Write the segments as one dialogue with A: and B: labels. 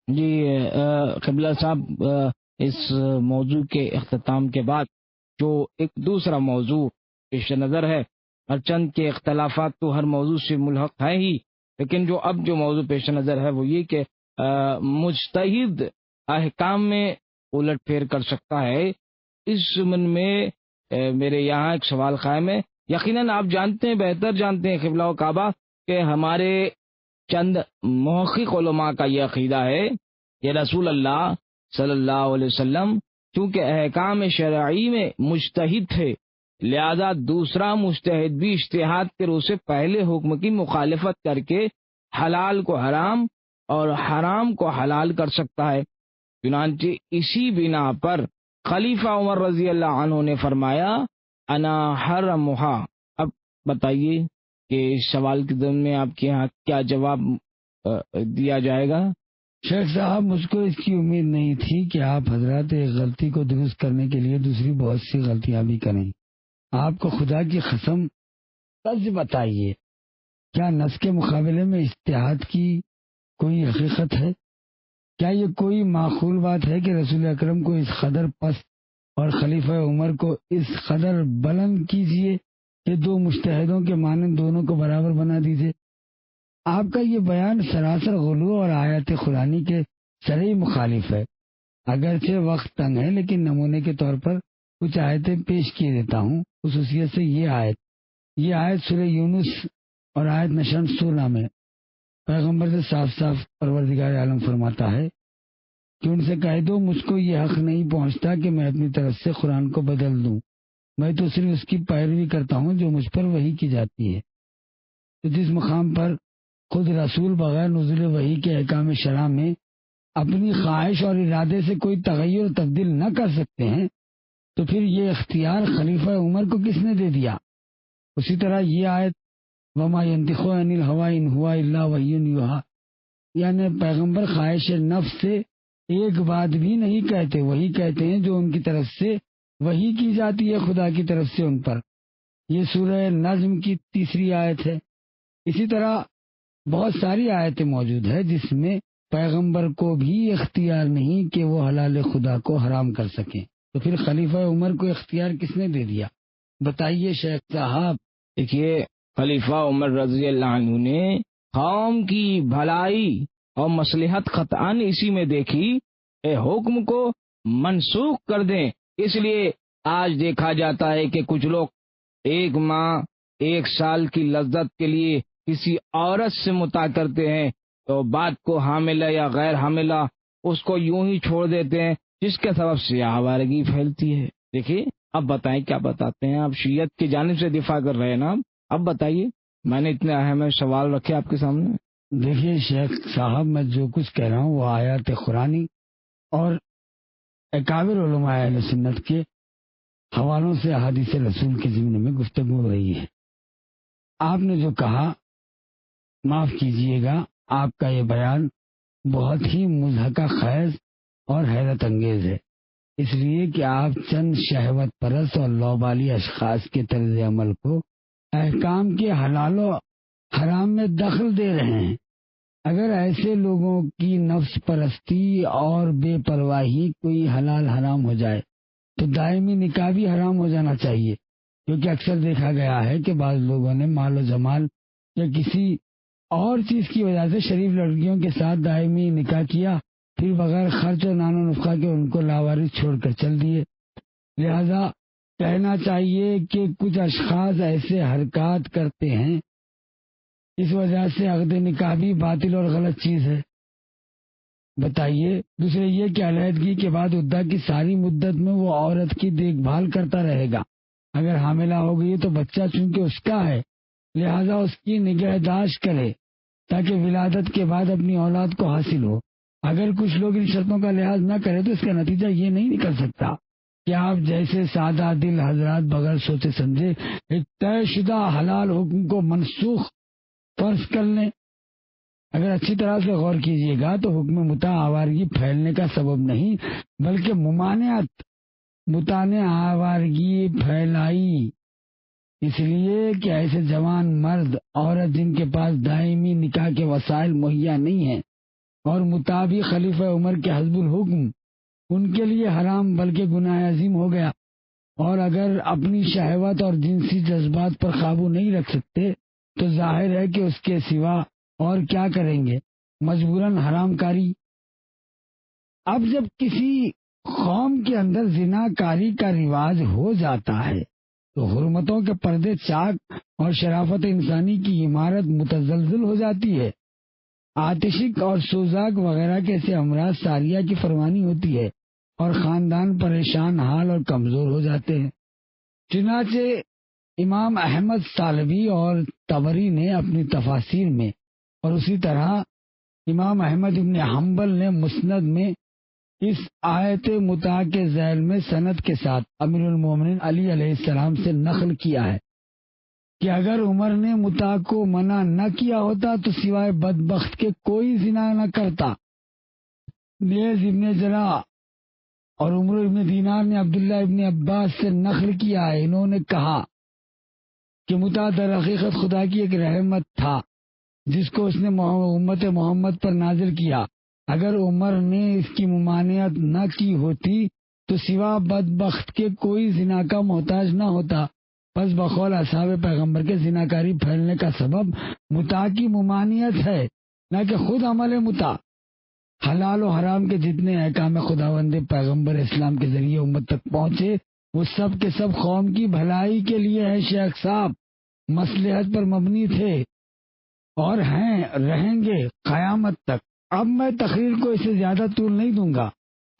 A: جی قبلہ صاحب، اس موضوع کے اختتام کے بعد جو ایک دوسرا موضوع پیش نظر ہے، ہر چند کے اختلافات تو ہر موضوع سے ملحق ہے ہی، لیکن جو موضوع پیش نظر ہے وہ یہ کہ مجتہد احکام میں الٹ پھیر کر سکتا ہے۔ اس ضمن میں میرے یہاں ایک سوال قائم ہے۔ یقیناً آپ جانتے ہیں، بہتر جانتے ہیں قبلہ و کعبہ، کہ ہمارے چند محقق علماء کا یہ عقیدہ ہے کہ رسول اللہ صلی اللہ علیہ وسلم چونکہ احکام شرعی میں مجتہد تھے، لہذا دوسرا مجتہد بھی اجتہاد کے روح سے پہلے حکم کی مخالفت کر کے حلال کو حرام اور حرام کو حلال کر سکتا ہے۔ چنانچہ اسی بنا پر خلیفہ عمر رضی اللہ عنہ نے فرمایا انا حرمھا۔ اب بتائیے کہ اس سوال کے ضمن میں آپ کے یہاں کیا جواب دیا جائے گا؟
B: شیخ صاحب، مجھ کو اس کی امید نہیں تھی کہ آپ حضرات ایک غلطی کو درست کرنے کے لیے دوسری بہت سی غلطیاں بھی کریں۔ آپ کو خدا کی قسم سچ بتائیے، کیا نص کے مقابلے میں اجتہاد کی کوئی حقیقت ہے؟ کیا یہ کوئی معقول بات ہے کہ رسول اکرم کو اس قدر پست اور خلیفہ عمر کو اس قدر بلند کیجیے کہ دو مجتہدوں کے مانند دونوں کو برابر بنا دیجیے؟ آپ کا یہ بیان سراسر غلو اور آیات قرآنی کے صریح مخالف ہے۔ اگرچہ وقت تنگ ہے، لیکن نمونے کے طور پر کچھ آیتیں پیش کیے دیتا ہوں، خصوصیت سے یہ آیت سورہ یونس اور آیت نشان 16 میں پیغمبر سے صاف صاف پروردگار عالم فرماتا ہے کہ ان سے کہہ دو مجھ کو یہ حق نہیں پہنچتا کہ میں اپنی طرف سے قرآن کو بدل دوں، میں تو صرف اس کی پیروی کرتا ہوں جو مجھ پر وحی کی جاتی ہے۔ تو جس مقام پر خود رسول بغیر نزول وحی کے احکام شرع میں اپنی خواہش اور ارادے سے کوئی تغیر و تبدیل نہ کر سکتے ہیں، تو پھر یہ اختیار خلیفہ عمر کو کس نے دے دیا؟ اسی طرح یہ آیت وما ينطق عن الهوى ان هو الا وحی یوحی، یعنی پیغمبر خواہش نفس سے ایک بات بھی نہیں کہتے، وہی کہتے ہیں جو ان کی طرف سے وحی کی جاتی ہے خدا کی طرف سے ان پر۔ یہ سورہ نجم کی 3 آیت ہے۔ اسی طرح بہت ساری آیتیں موجود ہیں جس میں پیغمبر کو بھی اختیار نہیں کہ وہ حلال خدا کو حرام کر سکیں، تو پھر خلیفہ عمر کو اختیار کس نے دے دیا؟ بتائیے شیخ صاحب۔
A: دیکھیے، خلیفہ عمر رضی اللہ عنہ نے قوم کی بھلائی اور مصلحت قطعاً اسی میں دیکھی کہ حکم کو منسوخ کر دیں۔ اس لیے آج دیکھا جاتا ہے کہ کچھ لوگ 1 ماہ 1 سال کی لذت کے لیے کسی عورت سے متع کرتے ہیں تو بات کو حاملہ یا غیر حاملہ اس کو یوں ہی چھوڑ دیتے ہیں، جس کے سبب سے آوارگی پھیلتی ہے۔ دیکھیے، اب بتائیں کیا بتاتے ہیں آپ؟ شیعت کی جانب سے دفاع کر رہے ہیں نا، اب بتائیے، میں نے اتنے اہم سوال رکھے آپ کے سامنے۔
B: دیکھیے شیخ صاحب، میں جو کچھ کہہ رہا ہوں وہ آیات قرآنی اور اکابر علماء اہل سنت کے حوالوں سے احادیث رسول کے ضمن میں گفتگو ہو رہی ہے۔ آپ نے جو کہا، معاف کیجئے گا، آپ کا یہ بیان بہت ہی مضحکہ خیز اور حیرت انگیز ہے، اس لیے کہ آپ چند شہوت پرست اور لوبالی اشخاص کے طرز عمل کو احکام کے حلال و حرام میں دخل دے رہے ہیں۔ اگر ایسے لوگوں کی نفس پرستی اور بے پرواہی کوئی حلال حرام ہو جائے تو دائمی نکاح بھی حرام ہو جانا چاہیے، کیونکہ اکثر دیکھا گیا ہے کہ بعض لوگوں نے مال و جمال یا کسی اور چیز کی وجہ سے شریف لڑکیوں کے ساتھ دائمی نکاح کیا، پھر بغیر خرچ اور نان و نفقہ کے ان کو لاوارث چھوڑ کر چل دیے۔ لہذا کہنا چاہیے کہ کچھ اشخاص ایسے حرکات کرتے ہیں، اس وجہ سے عقد نکاح بھی باطل اور غلط چیز ہے۔ بتائیے، دوسرے یہ کہ علیحدگی کے بعد عدہ کی ساری مدت میں وہ عورت کی دیکھ بھال کرتا رہے گا۔ اگر حاملہ ہو گئی تو بچہ چونکہ اس کا ہے، لہذا اس کی نگہداشت کرے تاکہ ولادت کے بعد اپنی اولاد کو حاصل ہو۔ اگر کچھ لوگ ان شرطوں کا لحاظ نہ کرے تو اس کا نتیجہ یہ نہیں نکل سکتا کہ آپ جیسے سادہ دل حضرات بغیر سوچے سمجھے ایک طے شدہ حلال حکم کو منسوخ فرض کر لیں۔ اگر اچھی طرح سے غور کیجیے گا تو حکم متع آوارگی پھیلنے کا سبب نہیں بلکہ ممانعت متع نے آوارگی پھیلائی، اس لیے کہ ایسے جوان مرد عورت جن کے پاس دائمی نکاح کے وسائل مہیا نہیں ہیں اور مطابق خلیفہ عمر کے حسب الحکم ان کے لیے حرام بلکہ گناہ عظیم ہو گیا، اور اگر اپنی شہوت اور جنسی جذبات پر قابو نہیں رکھ سکتے تو ظاہر ہے کہ اس کے سوا اور کیا کریں گے، مجبوراً حرام کاری۔ اب جب کسی قوم کے اندر زنا کاری کا رواج ہو جاتا ہے تو حرمتوں کے پردے چاک اور شرافت انسانی کی عمارت متزلزل ہو جاتی ہے، آتشک اور سوزاک وغیرہ کے ایسے امراض ساریہ کی فرمانی ہوتی ہے اور خاندان پریشان حال اور کمزور ہو جاتے ہیں۔ چنانچہ امام احمد طالبی اور طبری نے اپنی تفاسیر میں، اور اسی طرح امام احمد ابن حنبل نے مسند میں اس آیت مطاع کے ذیل میں سند کے ساتھ امیر المومنین علی علیہ السلام سے نقل کیا ہے کہ اگر عمر نے مطاع کو منع نہ کیا ہوتا تو سوائے بدبخت کے کوئی زنا نہ کرتا۔ نیز ابن جرا اور عمر ابن دینار نے عبداللہ ابن عباس سے نقل کیا ہے، انہوں نے کہا کہ مطاع در حقیقت خدا کی ایک رحمت تھا جس کو اس نے امت محمد پر نازل کیا۔ اگر عمر نے اس کی ممانعت نہ کی ہوتی تو سوا بدبخت کے کوئی زنا کا محتاج نہ ہوتا، پس بقول اصحاب پیغمبر کے زناکاری پھیلنے کا سبب مطاع کی ممانعت ہے، نہ کہ خود عمل مطاع۔ حلال و حرام کے جتنے احکام خداوند پیغمبر اسلام کے ذریعے امت تک پہنچے وہ سب کے سب قوم کی بھلائی کے لیے ہے شیخ صاحب، مصلحت پر مبنی تھے اور ہیں، رہیں گے قیامت تک۔ اب میں تقریر کو اس سے زیادہ طول نہیں دوں گا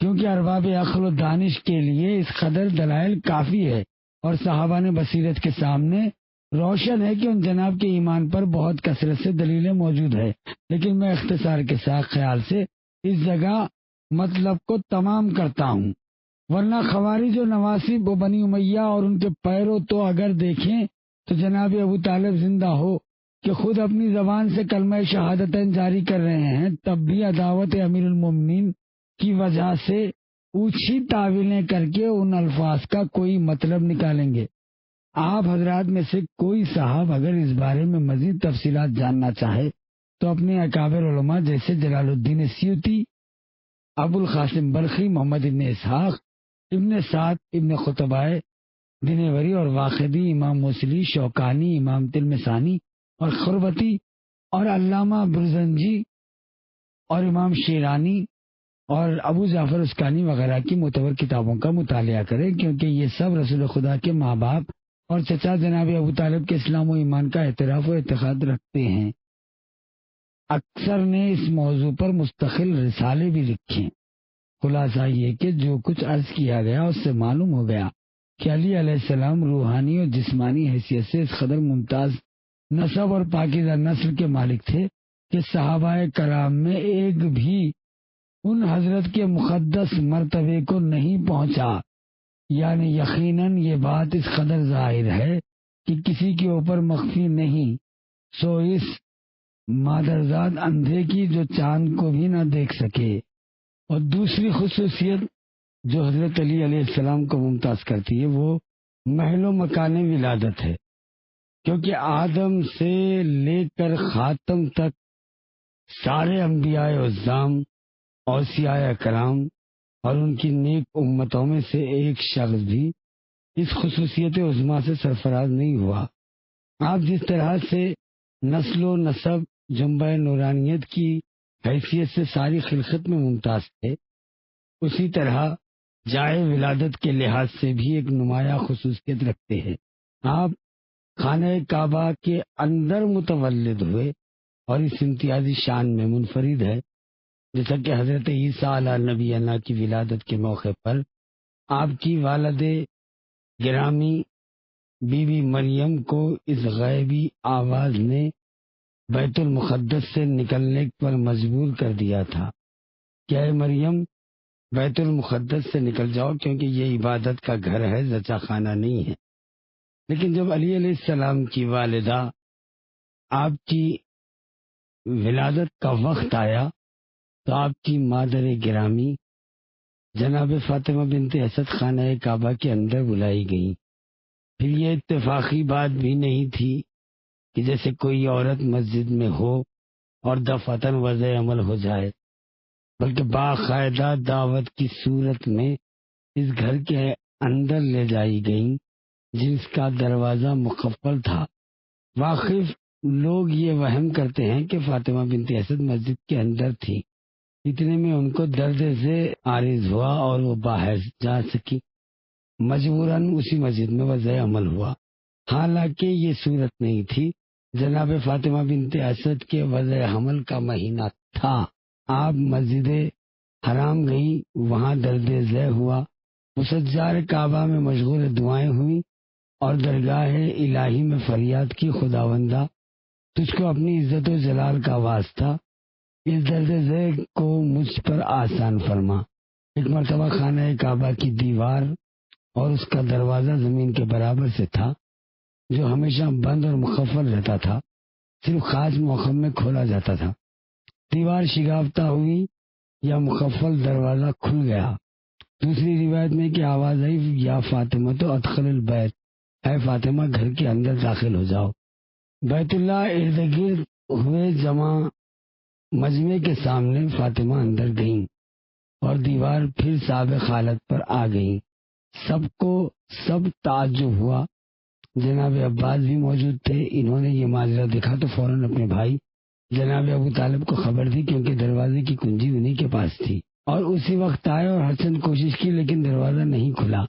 B: کیونکہ ارباب عقل و دانش کے لیے اس قدر دلائل کافی ہے، اور صحابہ نے بصیرت کے سامنے روشن ہے کہ ان جناب کے ایمان پر بہت کثرت سے دلیلیں موجود ہے، لیکن میں اختصار کے ساتھ خیال سے اس جگہ مطلب کو تمام کرتا ہوں، ورنہ خوارج و نواصب و بنی امیہ اور ان کے پیرو تو اگر دیکھیں تو جناب ابو طالب زندہ ہو کہ خود اپنی زبان سے کلمہ شہادتین جاری کر رہے ہیں، تب بھی عداوت امیر المومنین کی وجہ سے اونچی تعویلیں کر کے ان الفاظ کا کوئی مطلب نکالیں گے۔ آپ حضرات میں سے کوئی صاحب اگر اس بارے میں مزید تفصیلات جاننا چاہے تو اپنے اکابر علماء جیسے جلال الدین سیوطی، ابو القاسم بلخی، محمد ابن اسحاق، ابن سعد، ابن خطبائے دینوری اور واقدی، امام موصلی، شوکانی، امام تلمسانی اور خربتی اور علامہ برزنجی اور امام شیرانی اور ابو جعفر اسکانی وغیرہ کی معتبر کتابوں کا مطالعہ کریں، کیونکہ یہ سب رسول خدا کے ماں باپ اور چچا جناب ابو طالب کے اسلام و ایمان کا اعتراف و اعتقاد رکھتے ہیں۔ اکثر نے اس موضوع پر مستقل رسالے بھی لکھے۔ خلاصہ یہ کہ جو کچھ عرض کیا گیا اس سے معلوم ہو گیا کہ علی علیہ السلام روحانی اور جسمانی حیثیت سے اس قدر ممتاز نسب اور پاکیزہ نسل کے مالک تھے کہ صحابہ کرام میں ایک بھی ان حضرت کے مقدس مرتبے کو نہیں پہنچا، یعنی یقیناً یہ بات اس قدر ظاہر ہے کہ کسی کے اوپر مخفی نہیں، سو اس مادرزاد اندھے کی جو چاند کو بھی نہ دیکھ سکے۔ اور دوسری خصوصیت جو حضرت علی علیہ السلام کو ممتاز کرتی ہے وہ محل و مکان ولادت ہے، کیونکہ آدم سے لے کر خاتم تک سارے انبیاء عظام، اوصیاء کرام اور ان کی نیک امتوں میں سے ایک شخص بھی اس خصوصیت عظمیٰ سے سرفراز نہیں ہوا۔ آپ جس طرح سے نسل و نسب جنبہ نورانیت کی حیثیت سے ساری خلقت میں ممتاز تھے، اسی طرح جائے ولادت کے لحاظ سے بھی ایک نمایاں خصوصیت رکھتے ہیں۔ آپ خانہ کعبہ کے اندر متولد ہوئے اور اس امتیازی شان میں منفرد ہے، جیسا کہ حضرت عیسیٰ علیہ نبی اللہ کی ولادت کے موقع پر آپ کی والد گرامی بی بی مریم کو اس غیبی آواز نے بیت المقدس سے نکلنے پر مجبور کر دیا تھا کہ اے مریم بیت المقدس سے نکل جاؤ، کیونکہ یہ عبادت کا گھر ہے، زچہ خانہ نہیں ہے۔ لیکن جب علی علیہ السلام کی والدہ آپ کی ولادت کا وقت آیا تو آپ کی مادر گرامی جناب فاطمہ بنت اسد خانہ کعبہ کے اندر بلائی گئیں۔ پھر یہ اتفاقی بات بھی نہیں تھی کہ جیسے کوئی عورت مسجد میں ہو اور دفعتاً وضع عمل ہو جائے، بلکہ باقاعدہ دعوت کی صورت میں اس گھر کے اندر لے جائی گئیں جس کا دروازہ مقفل تھا۔ واقف لوگ یہ وہم کرتے ہیں کہ فاطمہ بنت اسد مسجد کے اندر تھی، اتنے میں ان کو درد سے عارض ہوا اور وہ باہر جا سکی، مجبوراً اسی مسجد میں وضع عمل ہوا، حالانکہ یہ صورت نہیں تھی۔ جناب فاطمہ بنت اسد کے وضع حمل کا مہینہ تھا، آپ مسجد حرام گئی، وہاں درد ذہ ہوا، مسجار کعبہ میں مشغول دعائیں ہوئیں اور درگاہ الہی میں فریاد کی، خداوندہ تجھ کو اپنی عزت و جلال کا واسطہ اس درد ذہ کو مجھ پر آسان فرما۔ ایک مرتبہ خانہ کعبہ کی دیوار اور اس کا دروازہ زمین کے برابر سے تھا، جو ہمیشہ بند اور مقفل رہتا تھا، صرف خاص موقع میں کھولا جاتا تھا۔ دیوار شگافتہ ہوئی یا مقفل دروازہ کھل گیا۔ دوسری روایت میں کہ آواز آئی، یا فاطمہ تو ادخل البیت، اے فاطمہ گھر کے اندر داخل ہو جاؤ۔ بیت اللہ ارد گرد ہوئے جمع مجمع کے سامنے فاطمہ اندر گئیں اور دیوار پھر سابق حالت پر آ گئیں۔ سب تعجب ہوا۔ جناب عباس بھی موجود تھے، انہوں نے یہ ماجرا دیکھا تو فوراً اپنے بھائی جناب ابو طالب کو خبر دی، کیونکہ دروازے کی کنجی انہی کے پاس تھی، اور اسی وقت آئے اور ہر چند کوشش کی لیکن دروازہ نہیں کھلا۔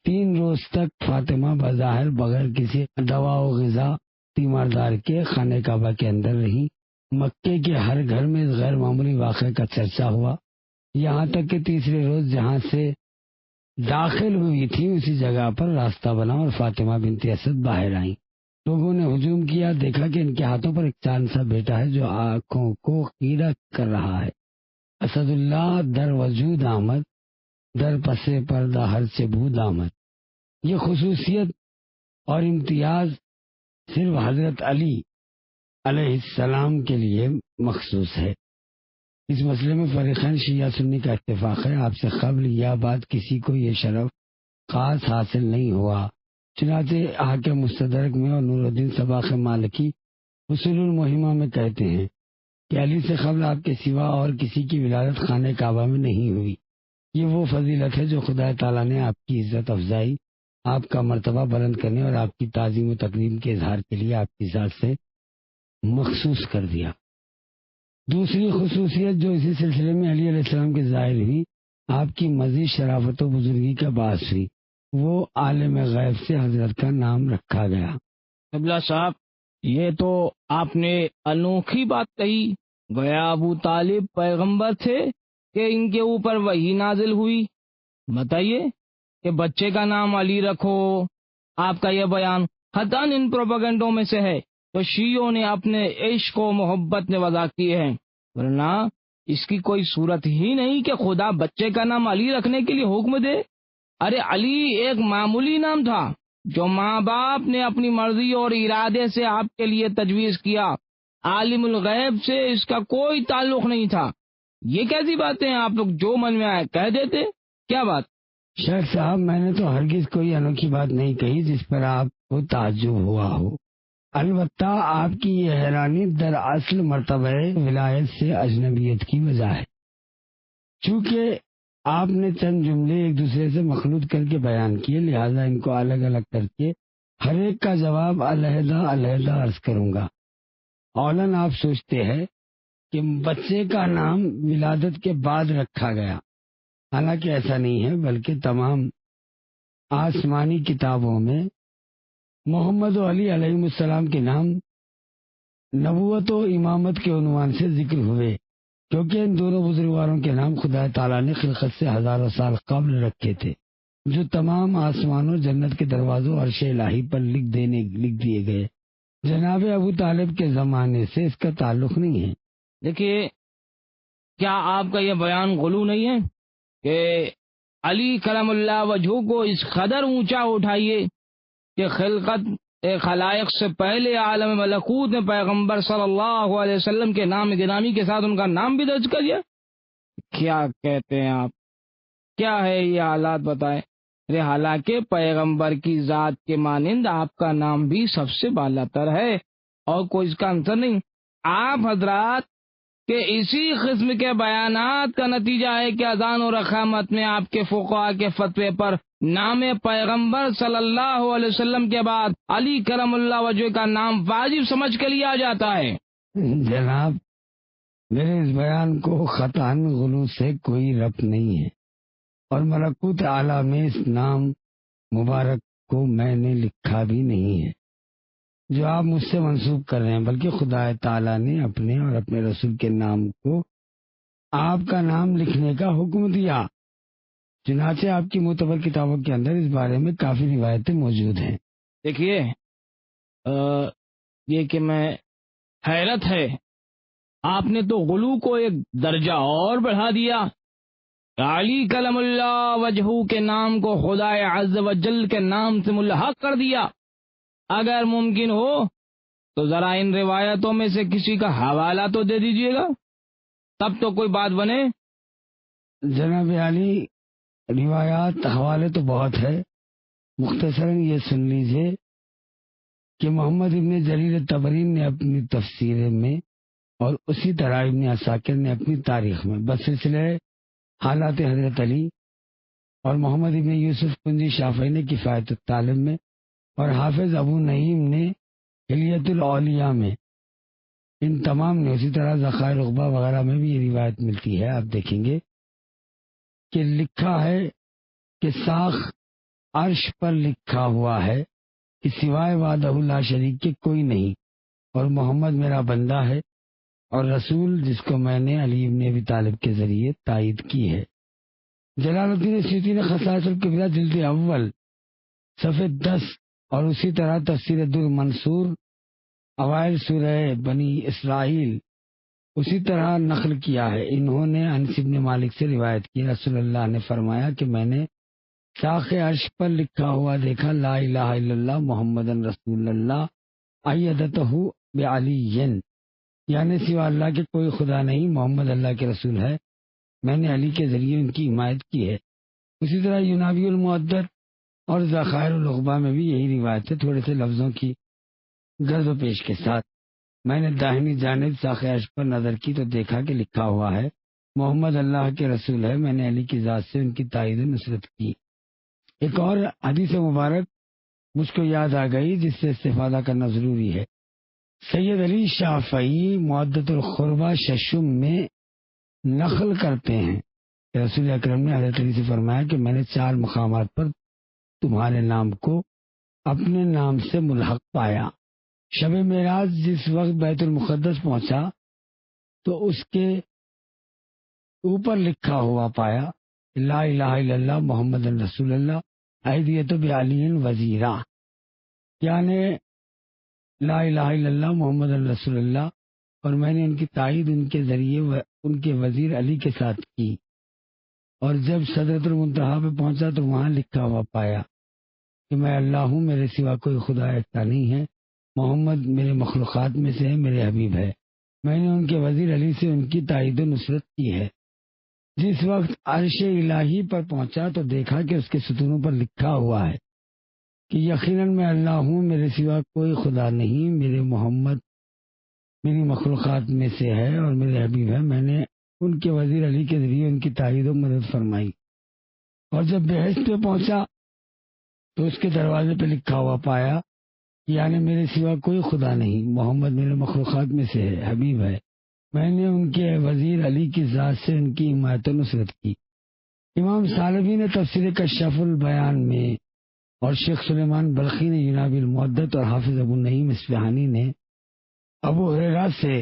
B: 3 روز تک فاطمہ بظاہر بغیر کسی دوا و غذا تیماردار کے خانہ کعبہ کے اندر رہی۔ مکے کے ہر گھر میں اس غیر معمولی واقعے کا چرچا ہوا، یہاں تک کہ تیسرے روز جہاں سے داخل ہوئی تھی اسی جگہ پر راستہ بنا اور فاطمہ بنت اسد باہر آئیں۔ لوگوں نے ہجوم کیا، دیکھا کہ ان کے ہاتھوں پر ایک چاند سا بیٹا ہے جو آنکھوں کو خیرہ کر رہا ہے۔ اسد اللہ در وجود آمد، در پسے پردہ ہر سے بود آمد۔ یہ خصوصیت اور امتیاز صرف حضرت علی علیہ السلام کے لیے مخصوص ہے۔ اس مسئلے میں فریقین شیعہ سنی کا اتفاق ہے، آپ سے قبل یا بعد کسی کو یہ شرف خاص حاصل نہیں ہوا۔ چنانچہ حاکم مستدرک میں اور نور الدین صباغ مالکی اصول المہمہ میں کہتے ہیں کہ علی سے قبل آپ کے سوا اور کسی کی ولادت خانہ کعبہ میں نہیں ہوئی۔ یہ وہ فضیلت ہے جو خدا تعالیٰ نے آپ کی عزت افزائی، آپ کا مرتبہ بلند کرنے اور آپ کی تعظیم و تقدیم کے اظہار کے لیے آپ کی ذات سے مخصوص کر دیا۔ دوسری خصوصیت جو اسی سلسلے میں علی علیہ السلام کے ظاہر ہوئی، آپ کی مزید شرافت و بزرگی کا باعث ہوئی، وہ عالم غیب سے حضرت کا نام رکھا گیا۔
A: قبلہ صاحب، یہ تو آپ نے انوکھی بات کہی، گویا ابو طالب پیغمبر تھے کہ ان کے اوپر وحی نازل ہوئی؟ بتائیے کہ بچے کا نام علی رکھو، آپ کا یہ بیان خطاً ان پروپیگنڈوں میں سے ہے تو شیعوں نے اپنے عشق و محبت میں وضع کیے ہیں، ورنہ اس کی کوئی صورت ہی نہیں کہ خدا بچے کا نام علی رکھنے کے لیے حکم دے۔ ارے علی ایک معمولی نام تھا جو ماں باپ نے اپنی مرضی اور ارادے سے آپ کے لیے تجویز کیا، عالم الغیب سے اس کا کوئی تعلق نہیں تھا۔ یہ کیسی باتیں ہیں آپ لوگ جو من میں آئے کہہ دیتے؟ کیا بات؟
B: شیخ صاحب، میں نے تو ہرگز کوئی انوکھی بات نہیں کہی جس پر آپ کو تعجب ہوا ہو۔ البتہ آپ کی یہ حیرانی دراصل مرتبہ ولایت سے اجنبیت کی وجہ ہے۔ چونکہ آپ نے چند جملے ایک دوسرے سے مخلوط کر کے بیان کیے، لہذا ان کو الگ الگ کر کے ہر ایک کا جواب علیحدہ علیحدہ عرض کروں گا۔ اولاً آپ سوچتے ہیں کہ بچے کا نام ولادت کے بعد رکھا گیا، حالانکہ ایسا نہیں ہے، بلکہ تمام آسمانی کتابوں میں محمد و علی علیہ السلام کے نام نبوت و امامت کے عنوان سے ذکر ہوئے، کیونکہ ان دونوں بزرگواروں کے نام خدا تعالیٰ نے خلقت سے ہزاروں سال قبل رکھے تھے، جو تمام آسمانوں جنت کے دروازوں عرش الہی پر لکھ دیے گئے۔ جناب ابو طالب کے زمانے سے اس کا تعلق نہیں ہے۔
A: دیکھیے، کیا آپ کا یہ بیان غلو نہیں ہے کہ علی کرم اللہ وجہہ کو اس قدر اونچا اٹھائیے کہ خلقت خلائق سے پہلے عالم ملکوت نے پیغمبر صلی اللہ علیہ وسلم کے نام گرامی کے ساتھ ان کا نام بھی درج کر دیا؟ کیا کہتے ہیں آپ؟ کیا ہے یہ حالات بتائیں؟ ارے حالانکہ پیغمبر کی ذات کے مانند آپ کا نام بھی سب سے بالا تر ہے اور کوئی اس کا انتر نہیں۔ آپ حضرات کہ اسی قسم کے بیانات کا نتیجہ ہے کہ اذان اور اقامت میں آپ کے فقہا کے فتوے پر نام پیغمبر صلی اللہ علیہ وسلم کے بعد علی کرم اللہ وجہ کا نام واجب سمجھ کے لیا جاتا ہے۔
B: جناب، میرے اس بیان کو خطاً غلو سے کوئی ربط نہیں ہے، اور ملکوت اعلیٰ میں اس نام مبارک کو میں نے لکھا بھی نہیں ہے جو آپ مجھ سے منسوب کر رہے ہیں، بلکہ خدا تعالیٰ نے اپنے اور اپنے رسول کے نام کو آپ کا نام لکھنے کا حکم دیا۔ چنانچہ آپ کی معتبر کتابوں کے اندر اس بارے میں کافی روایتیں موجود ہیں۔
A: دیکھیے، یہ کہ میں حیرت ہے، آپ نے تو غلو کو ایک درجہ اور بڑھا دیا۔ علی کلم اللہ وجہو کے نام کو خدا عز و جل کے نام سے ملحق کر دیا۔ اگر ممکن ہو تو ذرا ان روایتوں میں سے کسی کا حوالہ تو دے دیجیے گا، تب تو کوئی بات بنے۔
B: جناب علی، روایات حوالے تو بہت ہے، مختصراً یہ سن لیجئے کہ محمد ابن جریر طبری نے اپنی تفسیر میں اور اسی طرح ابن عساکر نے اپنی تاریخ میں بسلسلہ حالات حضرت علی، اور محمد ابن یوسف کنجی شافعی نے کفایت الطالب میں، اور حافظ ابو نعیم نے حلیت الاولیاء میں، ان تمام نے، اسی طرح ذخائر عقبہ وغیرہ میں بھی یہ روایت ملتی ہے۔ آپ دیکھیں گے کہ لکھا ہے کہ ساخ عرش پر لکھا ہوا ہے کہ سوائے وحدہ لا شریک کے کوئی نہیں، اور محمد میرا بندہ ہے اور رسول جس کو میں نے علی ابن ابی طالب کے ذریعے تائید کی ہے۔ جلال الدین سیوطی نے خصائص الکبریٰ جلد اول صفحہ 10 اور اسی طرح تفسیر در منصور اوائل سورہ بنی اسرائیل اسی طرح نقل کیا ہے۔ انہوں نے انس بن مالک سے روایت کی، رسول اللہ نے فرمایا کہ میں نے ساخ عرش پر لکھا ہوا دیکھا، لا الہ الا اللہ محمد رسول اللہ ایدتہ بعلی، یعنی سوا اللہ کے کوئی خدا نہیں، محمد اللہ کے رسول ہے، میں نے علی کے ذریعے ان کی حمایت کی ہے۔ اسی طرح یوناوی المعدت اور ذخائر العقبہ میں بھی یہی روایت ہے، تھوڑے سے لفظوں کی گرد و پیش کے ساتھ۔ میں نے داہنی جانب ساخ عرش پر نظر کی تو دیکھا کہ لکھا ہوا ہے محمد اللہ کے رسول ہے، میں نے علی کی ذات سے ان کی تائید و نصرت کی۔ ایک اور حدیث مبارک مجھ کو یاد آ گئی جس سے استفادہ کرنا ضروری ہے۔ سید علی شافعی معدت القربہ ششم میں نقل کرتے ہیں کہ رسول اکرم نے حضرت علی سے فرمایا کہ میں نے 4 مقامات پر تمہارے نام کو اپنے نام سے ملحق پایا۔ شب معراج جس وقت بیت المقدس پہنچا تو اس کے اوپر لکھا ہوا پایا، لا الہ الا اللہ محمد رسول اللہ ایدیت بعلی وزیرہ، یعنی لا الہ الا اللہ محمد رسول اللہ، اور میں نے ان کی تائید ان کے ذریعے ان کے وزیر علی کے ساتھ کی۔ اور جب سدرۃ المنتہا پہ پہنچا تو وہاں لکھا ہوا پایا کہ میں اللہ ہوں، میرے سوا کوئی خدا ایسا نہیں ہے، محمد میرے مخلوقات میں سے ہے، میرے حبیب ہے، میں نے ان کے وزیر علی سے ان کی تائید و نصرت کی ہے۔ جس وقت عرش الہی پر پہنچا تو دیکھا کہ اس کے ستونوں پر لکھا ہوا ہے کہ یقیناً میں اللہ ہوں، میرے سوا کوئی خدا نہیں، میرے محمد میری مخلوقات میں سے ہے اور میرے حبیب ہے، میں نے ان کے وزیر علی کے ذریعے ان کی تائید و مدد فرمائی۔ اور جب بہشت پہ پہنچا تو اس کے دروازے پہ لکھا ہوا پایا، یعنی میرے سوا کوئی خدا نہیں، محمد میرے مخلوقات میں سے ہے، حبیب ہے، میں نے ان کے وزیر علی کی ذات سے ان کی حمایت و نصرت کی۔ امام سالبی نے تفسیر کشف البیان میں، اور شیخ سلیمان بلخی نے یوناوی المعدت، اور حافظ ابو نعیم اصفہانی نے ابو ہریرہ سے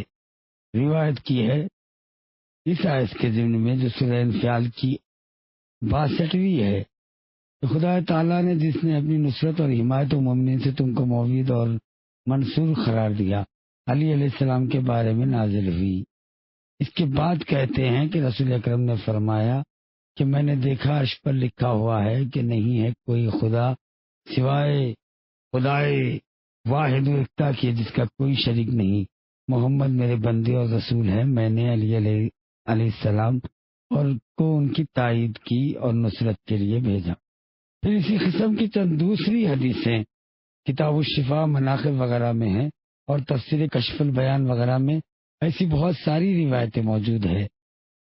B: روایت کی ہے اس آیت کے ضمن میں جو سورہ انفیال کی 62ویں ہے کہ خدا تعالیٰ نے جس نے اپنی نصرت اور حمایت و مومنین سے تم کو معید اور منصور قرار دیا، علی علیہ السلام کے بارے میں نازل ہوئی۔ اس کے بعد کہتے ہیں کہ رسول اکرم نے فرمایا کہ میں نے دیکھا عرش پر لکھا ہوا ہے کہ نہیں ہے کوئی خدا سوائے خدائے واحد و یکتا کی جس کا کوئی شریک نہیں، محمد میرے بندے اور رسول ہے، میں نے علی علیہ السلام اور کو ان کی تائید کی اور نصرت کے لیے بھیجا۔ پھر اسی قسم کی چند دوسری حدیثیں کتاب الشفا، مناقب وغیرہ میں ہیں، اور تفسیر کشف البیان وغیرہ میں ایسی بہت ساری روایتیں موجود ہے۔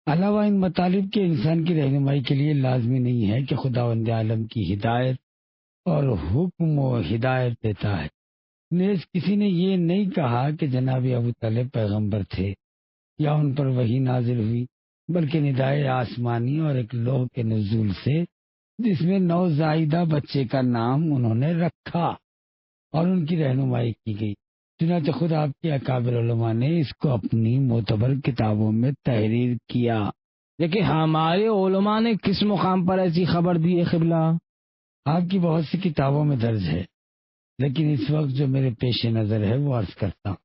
B: علاوہ ان مطالب کے انسان کی رہنمائی کے لیے لازمی نہیں ہے کہ خداوند عالم کی ہدایت اور حکم و ہدایت دیتا ہے۔ نیز کسی نے یہ نہیں کہا کہ جناب ابو طالب پیغمبر تھے یا ان پر وحی نازل ہوئی، بلکہ ندائے آسمانی اور ایک لوح کے نزول سے جس میں نوزائیدہ بچے کا نام انہوں نے رکھا اور ان کی رہنمائی کی گئی۔ چنانچہ خود آپ کے اکابر علماء نے اس کو اپنی معتبر کتابوں میں تحریر کیا۔
A: دیکھیں ہمارے علماء نے کس مقام پر ایسی خبر دی ہے قبلہ؟
B: آپ کی بہت سی کتابوں میں درج ہے، لیکن اس وقت جو میرے پیش نظر ہے وہ عرض کرتا ہوں۔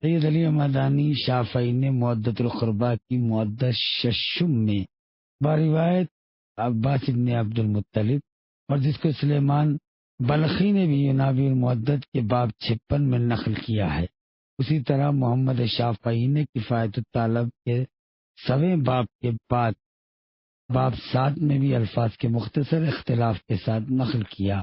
B: سید علی مدانی شافعی نے معدت القربہ کی معدت ششم میں باروایت عباس ابن عبد المطلب، اور جس کو سلیمان بلخی نے بھی ینابی المعدت کے باب 56 میں نقل کیا ہے، اسی طرح محمد شافعی نے کفایت الطالب کے 100ویں باب کے بعد باب 7 میں بھی الفاظ کے مختصر اختلاف کے ساتھ نقل کیا۔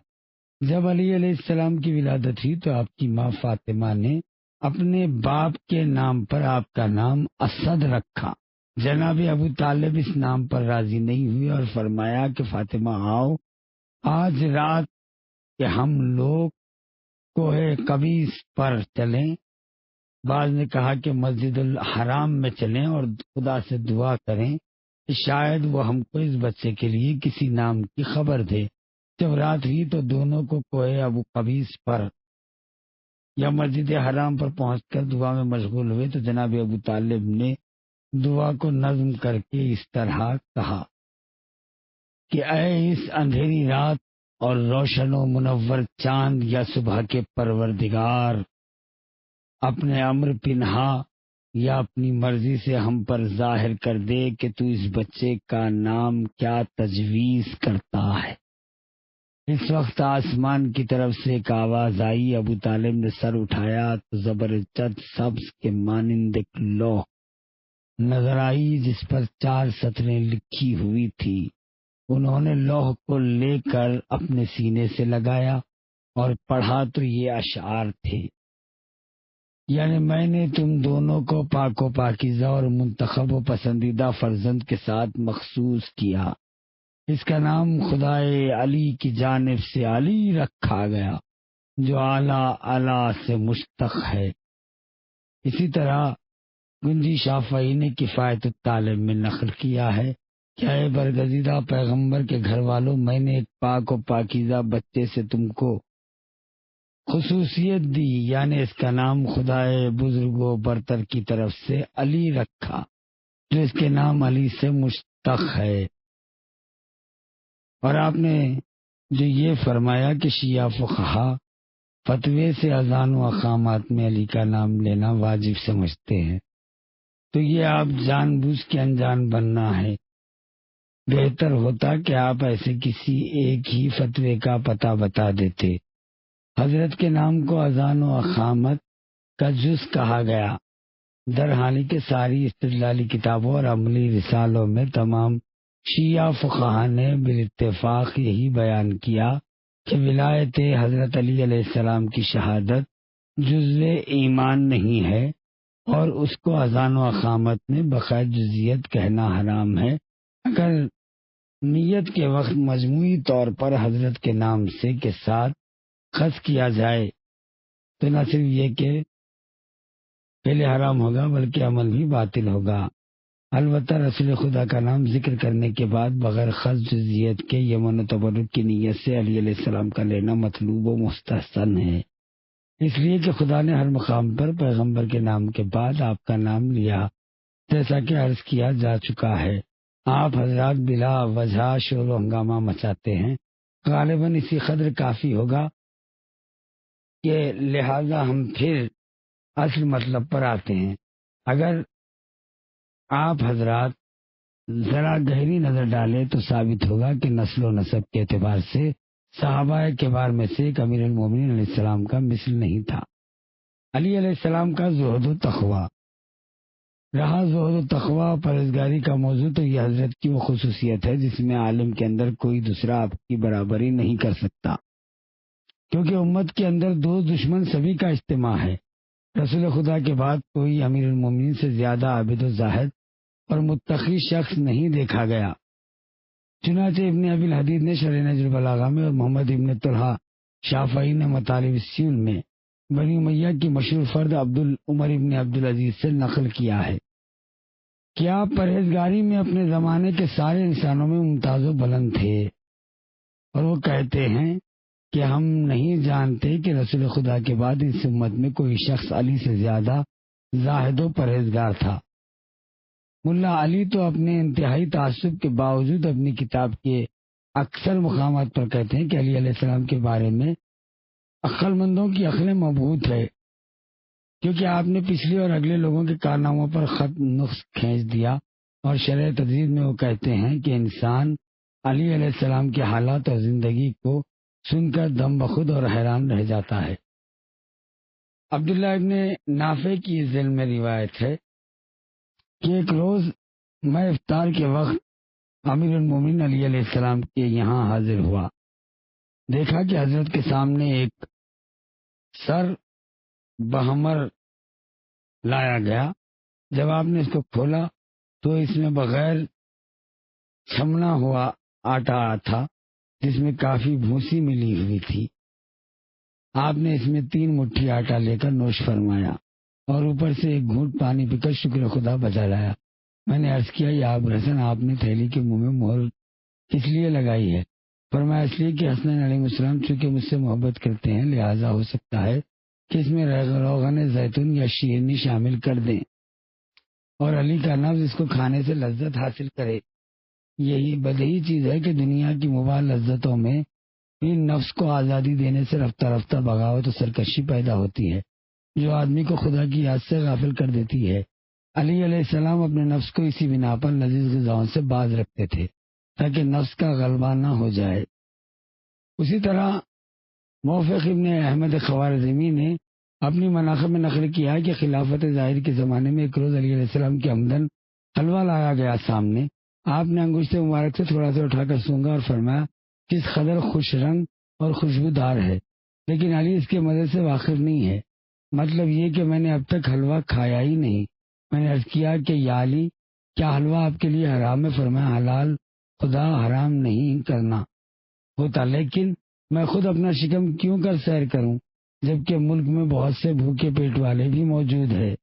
B: جب علی علیہ السلام کی ولادت ہوئی تو آپ کی ماں فاطمہ نے اپنے باپ کے نام پر آپ کا نام اسد رکھا۔ جناب ابو طالب اس نام پر راضی نہیں ہوئے اور فرمایا کہ فاطمہ آؤ، آج رات کہ ہم لوگ کوہ قبیس پر چلیں۔ بعض نے کہا کہ مسجد الحرام میں چلیں اور خدا سے دعا کریں کہ شاید وہ ہم کو اس بچے کے لیے کسی نام کی خبر دے۔ جب رات ہوئی تو دونوں کو کوہ ابو قبیس پر یا مسجد حرام پر پہنچ کر دعا میں مشغول ہوئے تو جناب ابو طالب نے دعا کو نظم کر کے اس طرح کہا کہ اے اس اندھیری رات اور روشن و منور چاند یا صبح کے پروردگار، اپنے امر پنہا یا اپنی مرضی سے ہم پر ظاہر کر دے کہ تو اس بچے کا نام کیا تجویز کرتا ہے۔ اس وقت آسمان کی طرف سے ایک آواز آئی۔ ابو طالب نے سر اٹھایا تو زبرجد سبز کے مانند ایک لوح نظر آئی جس پر 4 سطریں لکھی ہوئی تھی۔ انہوں نے لوح کو لے کر اپنے سینے سے لگایا اور پڑھا تو یہ اشعار تھے، یعنی میں نے تم دونوں کو پاک و پاکیزہ اور منتخب و پسندیدہ فرزند کے ساتھ مخصوص کیا۔ اس کا نام خدائے علی کی جانب سے علی رکھا گیا جو اعلیٰ اعلیٰ سے مشتق ہے۔ اسی طرح گنجی شافعی نے کفایت الطالب میں نقل کیا ہے کہ اے برگزیدہ پیغمبر کے گھر والوں، میں نے ایک پاک و پاکیزہ بچے سے تم کو خصوصیت دی، یعنی اس کا نام خدائے بزرگ و برتر کی طرف سے علی رکھا جو اس کے نام علی سے مشتق ہے۔ اور آپ نے جو یہ فرمایا کہ شیعہ فقہا فتوے سے اذان و اقامات میں علی کا نام لینا واجب سمجھتے ہیں، تو یہ آپ جان بوجھ کے انجان بننا ہے۔ بہتر ہوتا کہ آپ ایسے کسی ایک ہی فتوے کا پتہ بتا دیتے۔ حضرت کے نام کو اذان و اقامت کا جز کہا گیا، در حالی کے ساری استدلالی کتابوں اور عملی رسالوں میں تمام شیعہ فقہا نے بالاتفاق یہی بیان کیا کہ ولایت حضرت علی علیہ السلام کی شہادت جزء ایمان نہیں ہے اور اس کو اذان و اقامت میں بقید جزیت کہنا حرام ہے۔ اگر نیت کے وقت مجموعی طور پر حضرت کے نام سے کے ساتھ خص کیا جائے تو نہ صرف یہ کہ پہلے حرام ہوگا بلکہ عمل بھی باطل ہوگا۔ البتہ رسول خدا کا نام ذکر کرنے کے بعد بغیر خص جزیت کے یمن و تبرک کی نیت سے علی علیہ السلام کا لینا مطلوب و مستحسن ہے، اس لیے کہ خدا نے ہر مقام پر پیغمبر کے نام کے بعد آپ کا نام لیا، جیسا کہ عرض کیا جا چکا ہے۔ آپ حضرات بلا وجہ شور و ہنگامہ مچاتے ہیں، غالباً اسی قدر کافی ہوگا کہ لہذا ہم پھر اصل مطلب پر آتے ہیں۔ اگر آپ حضرات ذرا گہری نظر ڈالیں تو ثابت ہوگا کہ نسل و نسب کے اعتبار سے صحابہ کبار میں سے ایک امیر المومنین علیہ السلام کا مثل نہیں تھا۔ علی علیہ السلام کا زہد و تقوی رہا۔ زہد و تقوی اور پرہیزگاری کا موضوع تو یہ حضرت کی وہ خصوصیت ہے جس میں عالم کے اندر کوئی دوسرا آپ کی برابری نہیں کر سکتا، کیونکہ امت کے اندر دو دشمن سبھی کا اجتماع ہے، رسول خدا کے بعد کوئی امیر المومنین سے زیادہ عابد و زاہد اور متقی شخص نہیں دیکھا گیا۔ چنانچہ ابن ابی الحدید نے شرح نہج البلاغہ میں اور محمد ابن طلحہ شافعی نے مطالب السیول میں بنی امیہ کی مشہور فرد عمر ابن عبدالعزیز سے نقل کیا ہے کہ آپ پرہیزگاری میں اپنے زمانے کے سارے انسانوں میں ممتاز و بلند تھے، اور وہ کہتے ہیں کہ ہم نہیں جانتے کہ رسول خدا کے بعد اس امت میں کوئی شخص علی سے زیادہ زاہد و پرہیزگار تھا۔ ملا علی تو اپنے انتہائی تعصب کے باوجود اپنی کتاب کے اکثر مقامات پر کہتے ہیں کہ علی علیہ السلام کے بارے میں عقل مندوں کی عقلیں مبہوت ہے، کیونکہ آپ نے پچھلے اور اگلے لوگوں کے کارناموں پر خط نقص کھینچ دیا، اور شرح تدریج میں وہ کہتے ہیں کہ انسان علی علیہ السلام کے حالات اور زندگی کو سن کر دم بخود اور حیران رہ جاتا ہے۔ عبداللہ ابن نافع کی ذیل میں روایت ہے کہ ایک روز میں افطار کے وقت امیر المومنین علی علیہ السلام کے یہاں حاضر ہوا۔ دیکھا کہ حضرت کے سامنے ایک سر بہمر لایا گیا۔ جب آپ نے اس کو کھولا تو اس میں بغیر چھمنا ہوا آٹا تھا، جس میں کافی بھوسی ملی ہوئی تھی۔ آپ نے اس میں 3 مٹھی آٹا لے کر نوش فرمایا اور اوپر سے ایک گھونٹ پانی پی کر شکر خدا بجا لایا۔ میں نے عرض کیا، یا ابو الحسن، آپ نے تھیلی کے منہ میں مہر کس لیے لگائی ہے؟ فرمایا، اس لیے کہ حسنین علیہ السلام چونکہ مجھ سے محبت کرتے ہیں، لہٰذا ہو سکتا ہے کہ اس میں روغن زیتون یا شیرنی شامل کر دیں اور علی کا نفس اس کو کھانے سے لذت حاصل کرے۔ یہی بدہی چیز ہے کہ دنیا کی مباح لذتوں میں ان نفس کو آزادی دینے سے رفتہ رفتہ بغاوت و سرکشی پیدا ہوتی ہے، جو آدمی کو خدا کی یاد سے غافل کر دیتی ہے۔ علی علیہ السلام اپنے نفس کو اسی بنا پر لذیذ غذاؤں سے باز رکھتے تھے تاکہ نفس کا غلبہ نہ ہو جائے۔ اسی طرح موفق ابن احمد خوارزمی نے اپنی مناقب میں نقل کیا ہے کہ خلافت ظاہر کے زمانے میں ایک روز علی علیہ السلام کے ہمدن حلوہ لایا گیا سامنے۔ آپ نے انگشت مبارک سے تھوڑا سا اٹھا کر سونگا اور فرمایا، کس قدر خوش رنگ اور خوشبودار ہے، لیکن علی اس کے مزے سے واقف نہیں ہے۔ مطلب یہ کہ میں نے اب تک حلوہ کھایا ہی نہیں۔ میں نے عرض کیا کہ یا علی، کیا حلوہ آپ کے لیے حرام ہے؟ فرمایا، حلال خدا حرام نہیں کرنا ہوتا، لیکن میں خود اپنا شکم کیوں کر سیر کروں جبکہ ملک میں بہت سے بھوکے پیٹ والے بھی موجود ہیں۔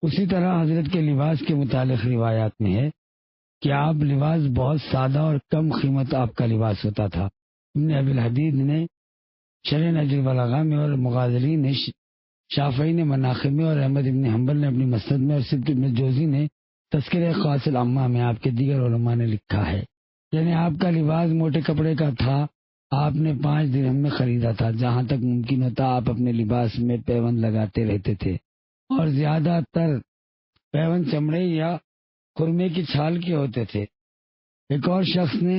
B: اسی طرح حضرت کے لباس کے متعلق روایات میں ہے کہ آپ لباس بہت سادہ اور کم قیمت آپ کا لباس ہوتا تھا۔ ابن ابی الحدید نے شرح نہج البلاغہ میں اور مغازلی نے شافعی نے مناقب میں اور احمد ابن حنبل نے اپنی مسند میں اور سبت ابن جوزی نے تذکرہ خاص العامہ میں آپ کے دیگر علماء نے لکھا ہے، یعنی آپ کا لباس موٹے کپڑے کا تھا۔ آپ نے 5 درہم میں خریدا تھا۔ جہاں تک ممکن ہوتا آپ اپنے لباس میں پیوند لگاتے رہتے تھے، اور زیادہ تر پیوند چمڑے یا خرمے کی چھال کے ہوتے تھے۔ ایک اور شخص نے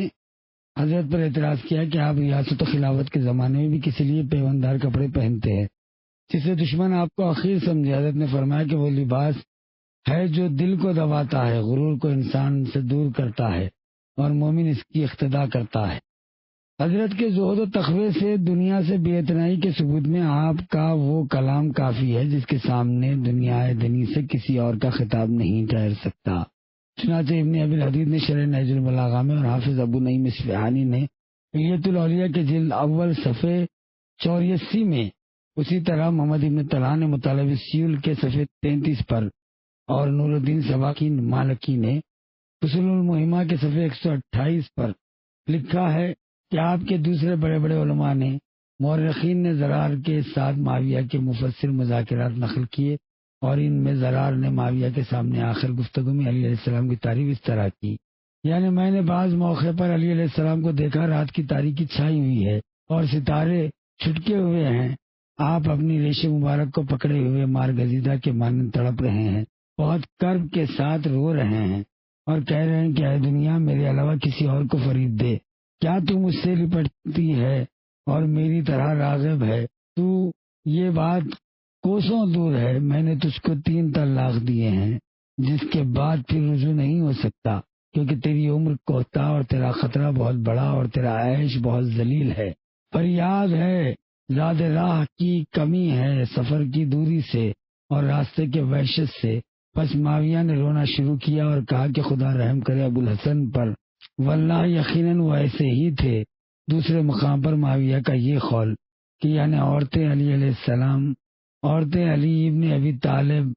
B: حضرت پر اعتراض کیا کہ آپ ریاست و خلافت کے زمانے میں بھی کسی لیے پیونددار کپڑے پہنتے ہیں، جس سے دشمن آپ کو حقیر سمجھے۔ حضرت نے فرمایا کہ وہ لباس ہے جو دل کو دباتا ہے، غرور کو انسان سے دور کرتا ہے، اور مومن اس کی اقتدا کرتا ہے۔ حضرت کے زہد و تقوی سے دنیا سے بے اعتنائی کے ثبوت میں آپ کا وہ کلام کافی ہے جس کے سامنے دنیا دنی سے کسی اور کا خطاب نہیں ٹھہر سکتا۔ چنانچہ ابن ابی الحدید نے شرح نہج البلاغہ میں اور حافظ ابو نعیم اصفہانی نے حلیۃ الاولیاء کے جلد اول صفحے 84 میں، اسی طرح محمد ابن طلحہ نے مطالب السیول کے صفحے 33 پر، اور نور الدین سباقی مالکی نے فصول المہمہ کے صفحے 128 پر لکھا ہے کہ آپ کے دوسرے بڑے بڑے علماء نے مورخین نے زرار کے ساتھ معاویہ کے مفسر مذاکرات نقل کیے، اور ان میں زرار نے معاویہ کے سامنے آخر گفتگو میں علی علیہ السلام کی تعریف اس طرح کی، یعنی میں نے بعض موقع پر علی علیہ السلام کو دیکھا، رات کی تاریکی چھائی ہوئی ہے اور ستارے چھٹکے ہوئے ہیں، آپ اپنی ریش مبارک کو پکڑے ہوئے مارگزیدہ کے مانند تڑپ رہے ہیں، بہت کرب کے ساتھ رو رہے ہیں اور کہہ رہے ہیں کہ اے دنیا، میرے علاوہ کسی اور کو فریب دے، کیا تو مجھ سے لپٹتی ہے اور میری طرح راغب ہے؟ تو یہ بات کوسوں دور ہے، میں نے تجھ کو 3 طلاق دیے ہیں، جس کے بعد پھر رجوع نہیں ہو سکتا، کیونکہ تیری عمر کوتا اور تیرا خطرہ بہت بڑا اور تیرا عیش بہت ذلیل ہے۔ فریاد ہے زاد راہ کی کمی ہے سفر کی دوری سے اور راستے کے وحشت سے۔ پس معاویہ نے رونا شروع کیا اور کہا کہ خدا رحم کرے ابو الحسن پر، واللہ یقیناً وہ ایسے ہی تھے۔ دوسرے مقام پر معاویہ کا یہ قول کہ یعنی عورتیں علی علیہ السلام، عورتیں علی ابن ابی طالب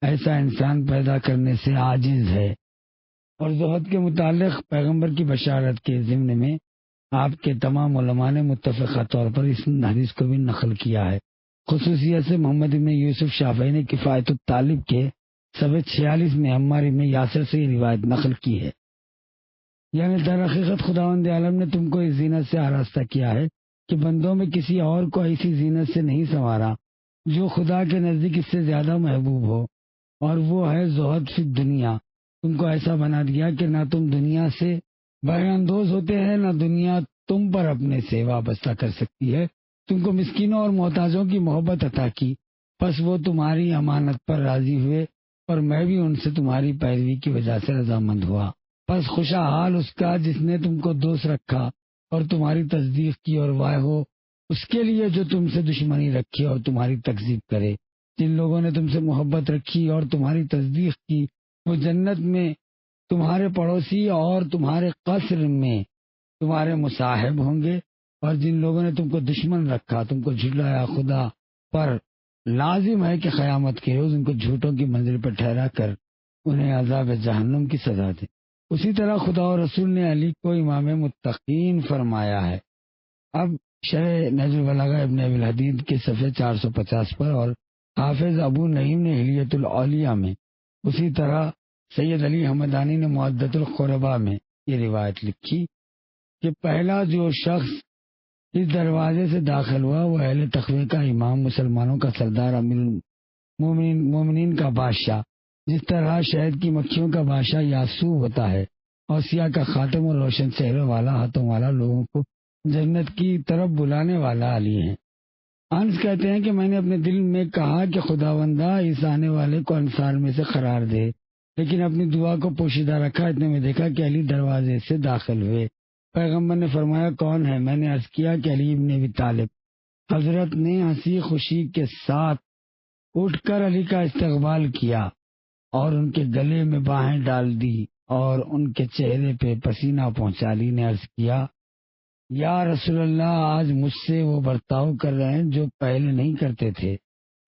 B: ایسا انسان پیدا کرنے سے عاجز ہے، اور زہد کے متعلق پیغمبر کی بشارت کے ضمن میں آپ کے تمام علماء نے متفقہ طور پر اس حدیث کو بھی نقل کیا ہے۔ خصوصیت سے محمد ابن یوسف شافعی نے کفایت الطالب کے صفحہ 46 میں عمار ابن یاسر سے یہ روایت نقل کی ہے، یعنی در حقیقت خداوند عالم نے تم کو اس زینت سے آراستہ کیا ہے کہ بندوں میں کسی اور کو ایسی زینت سے نہیں سنوارا جو خدا کے نزدیک اس سے زیادہ محبوب ہو، اور وہ ہے زہد فی دنیا۔ تم کو ایسا بنا دیا کہ نہ تم دنیا سے بے اندوز ہوتے ہیں، نہ دنیا تم پر اپنے سے وابستہ کر سکتی ہے۔ تم کو مسکینوں اور محتاجوں کی محبت عطا کی، پس وہ تمہاری امانت پر راضی ہوئے، اور میں بھی ان سے تمہاری پیروی کی وجہ سے رضامند ہوا۔ پس خوشا حال اس کا جس نے تم کو دوست رکھا اور تمہاری تصدیق کی، اور وائے ہو اس کے لیے جو تم سے دشمنی رکھے اور تمہاری تکذیب کرے۔ جن لوگوں نے تم سے محبت رکھی اور تمہاری تصدیق کی، وہ جنت میں تمہارے پڑوسی اور تمہارے قصر میں تمہارے مصاحب ہوں گے، اور جن لوگوں نے تم کو دشمن رکھا، تم کو جھٹلایا، خدا پر لازم ہے کہ قیامت کے روز ان کو جھوٹوں کی منزل پر ٹھہرا کر انہیں عذاب جہنم کی سزا دے۔ اسی طرح خدا اور رسول نے علی کو امام متقین فرمایا ہے۔ اب شرح نہج البلاغہ ابن ابی الحدید کے صفحے 450 پر، اور حافظ ابو نعیم نے حلیۃ الاولیاء میں، اسی طرح سید علی حمدانی نے معدۃ القرباء میں یہ روایت لکھی کہ پہلا جو شخص اس دروازے سے داخل ہوا وہ اہل تقوی کا امام، مسلمانوں کا سردار، امیر مومنین کا بادشاہ، جس طرح شہد کی مکھیوں کا بادشاہ یاسوع ہوتا ہے، اور سیاہ کا خاتم اور روشن چہرے والا، ہاتھوں والا، لوگوں کو جنت کی طرف بلانے والا علی ہے۔ انس کہتے ہیں کہ میں نے اپنے دل میں کہا کہ خداوندہ اس آنے والے کو انصار میں سے قرار دے، لیکن اپنی دعا کو پوشیدہ رکھا۔ اتنے میں دیکھا کہ علی دروازے سے داخل ہوئے۔ پیغمبر نے فرمایا کون ہے؟ میں نے عرض کیا کہ علی ابن ابی طالب۔ حضرت نے ہنسی خوشی کے ساتھ اٹھ کر علی کا استقبال کیا اور ان کے گلے میں باہیں ڈال دی اور ان کے چہرے پہ پسینہ پہنچا۔ علی نے عرض کیا یا رسول اللہ، آج مجھ سے وہ برتاؤ کر رہے ہیں جو پہلے نہیں کرتے تھے۔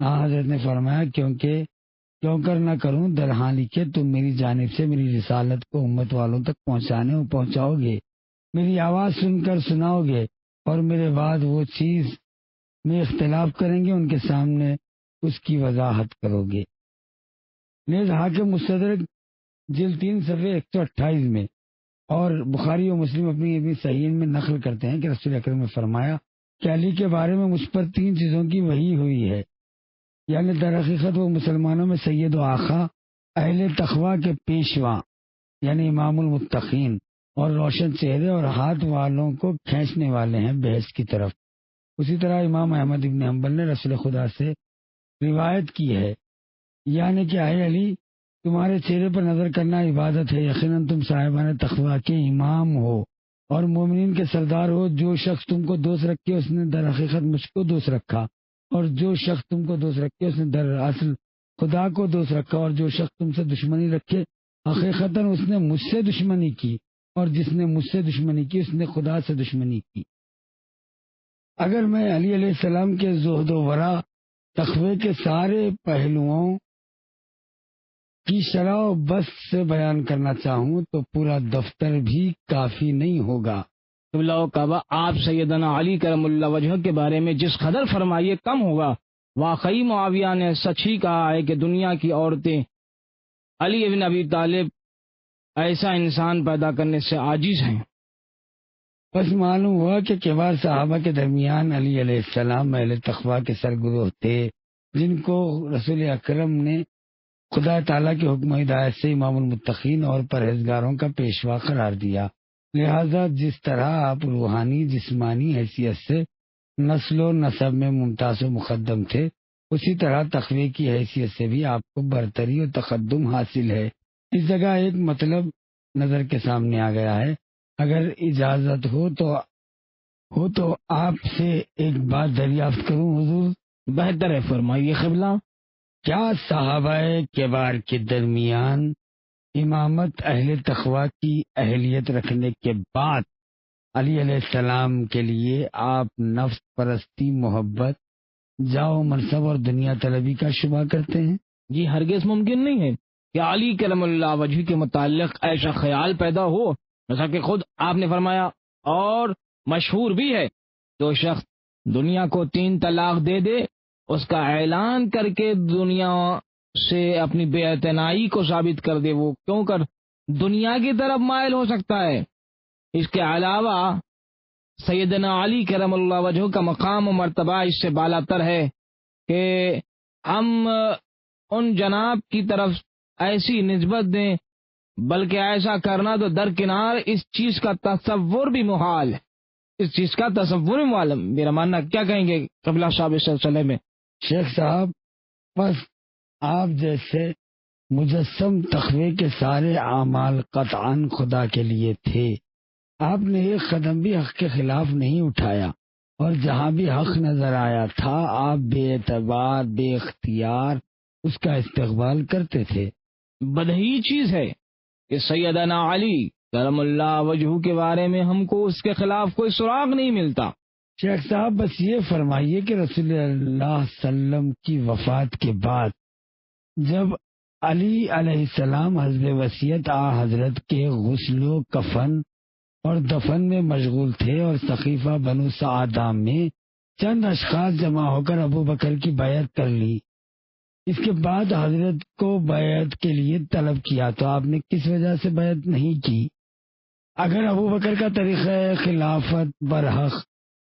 B: حضرت نے فرمایا کیوں کر نہ کروں، در حالی کہ تم میری جانب سے میری رسالت کو امت والوں تک پہنچاؤ گے، میری آواز سن کر سناؤ گے، اور میرے بعد وہ چیز میں اختلاف کریں گے ان کے سامنے اس کی وضاحت کرو گے۔ نیز حاکم مستدرک جلد 3 صفحے 128 میں اور بخاری و مسلم اپنی صحیح میں نقل کرتے ہیں کہ رسول اکرم نے فرمایا کہ علی کے بارے میں مجھ پر 3 چیزوں کی وحی ہوئی ہے، یعنی در حقیقت وہ مسلمانوں میں سید و آقا، اہل تقوی کے پیشوا یعنی امام المتقین، اور روشن چہرے اور ہاتھ والوں کو کھینچنے والے ہیں بحث کی طرف۔ اسی طرح امام احمد ابن حنبل نے رسول خدا سے روایت کی ہے، یعنی کہ اے علی، تمہارے چہرے پر نظر کرنا عبادت ہے، یقیناً تم صاحبان تقوی کے امام ہو اور مومنین کے سردار ہو۔ جو شخص تم کو دوست رکھے اس نے در حقیقت مجھ کو دوست رکھا، اور جو شخص تم کو دوست رکھے اس نے در اصل خدا کو دوست رکھا، اور جو شخص تم سے دشمنی رکھے حقیقتاً اس نے مجھ سے دشمنی کی، اور جس نے مجھ سے دشمنی کی اس نے خدا سے دشمنی کی۔ اگر میں علی علیہ السلام کے زہد و ورع، تقوی کے سارے پہلوؤں کی شرح و بس سے بیان کرنا چاہوں تو پورا دفتر بھی کافی نہیں ہوگا۔
A: قبلہ و کعبہ آپ سیدنا علی کرم اللہ وجہ کے بارے میں جس قدر فرمائیے کم ہوگا۔ واقعی معاویہ نے سچ ہی کہا ہے کہ دنیا کی عورتیں علی ابن ابی طالب ایسا انسان پیدا کرنے سے عاجز ہیں۔
B: بس معلوم ہوا کہ کبار صحابہ کے درمیان علی علیہ السلام اہل تقوی کے سرگروہ تھے، جن کو رسول اکرم نے خدا تعالیٰ کے حکم ہدایت سے امام المتقین اور پرہیزگاروں کا پیشوا قرار دیا۔ لہذا جس طرح آپ روحانی جسمانی حیثیت سے نسل و نسب میں ممتاز و مقدم تھے، اسی طرح تقوی کی حیثیت سے بھی آپ کو برتری و تقدم حاصل ہے۔ اس جگہ ایک مطلب نظر کے سامنے آ گیا ہے، اگر اجازت ہو تو ہو تو آپ سے ایک بات دریافت کروں حضور؟
A: بہتر ہے، فرمائیے قبلہ۔
B: کیا صحابہ کبار کے درمیان امامت اہل تقوی کی اہلیت رکھنے کے بعد علی علیہ السلام کے لیے آپ نفس پرستی، محبت، جاؤ منصب اور دنیا طلبی کا شبہ کرتے ہیں؟
A: جی ہرگز ممکن نہیں ہے کہ علی کرم اللہ وجہ کے متعلق ایسا خیال پیدا ہو، جیسا کہ خود آپ نے فرمایا اور مشہور بھی ہے، جو شخص دنیا کو 3 طلاق دے دے، اس کا اعلان کر کے دنیا سے اپنی بے اعتنائی کو ثابت کر دے، وہ کیوں کر دنیا کی طرف مائل ہو سکتا ہے۔ اس کے علاوہ سیدنا علی کرم اللہ وجہ کا مقام و مرتبہ اس سے بالا تر ہے کہ ہم ان جناب کی طرف ایسی نسبت دیں، بلکہ ایسا کرنا تو درکنار اس چیز کا تصور بھی محال ہے، اس چیز کا تصور بھی محال ہے۔ میرا ماننا، کیا کہیں گے قبلہ صاحب اس سلسلے میں؟
B: شیخ صاحب، بس آپ جیسے مجسم تقوی کے سارے اعمال قطعاً خدا کے لیے تھے، آپ نے ایک قدم بھی حق کے خلاف نہیں اٹھایا، اور جہاں بھی حق نظر آیا تھا آپ بے اعتبار، بے اختیار اس کا استقبال کرتے تھے۔
A: بدہی چیز ہے کہ سیدنا علی کرم اللہ وجہ کے بارے میں ہم کو اس کے خلاف کوئی سراغ نہیں ملتا۔
B: شیخ صاحب، بس یہ فرمائیے کہ رسول اللہ صلی اللہ علیہ وسلم کی وفات کے بعد جب علی علیہ السلام حسب وصیت حضرت کے غسل و کفن اور دفن میں مشغول تھے، اور سقیفہ بنو سعدہ میں چند اشخاص جمع ہو کر ابو بکر کی بیعت کر لی، اس کے بعد حضرت کو بیعت کے لیے طلب کیا تو آپ نے کس وجہ سے بیعت نہیں کی؟ اگر ابو بکر کا طریقہ خلافت برحق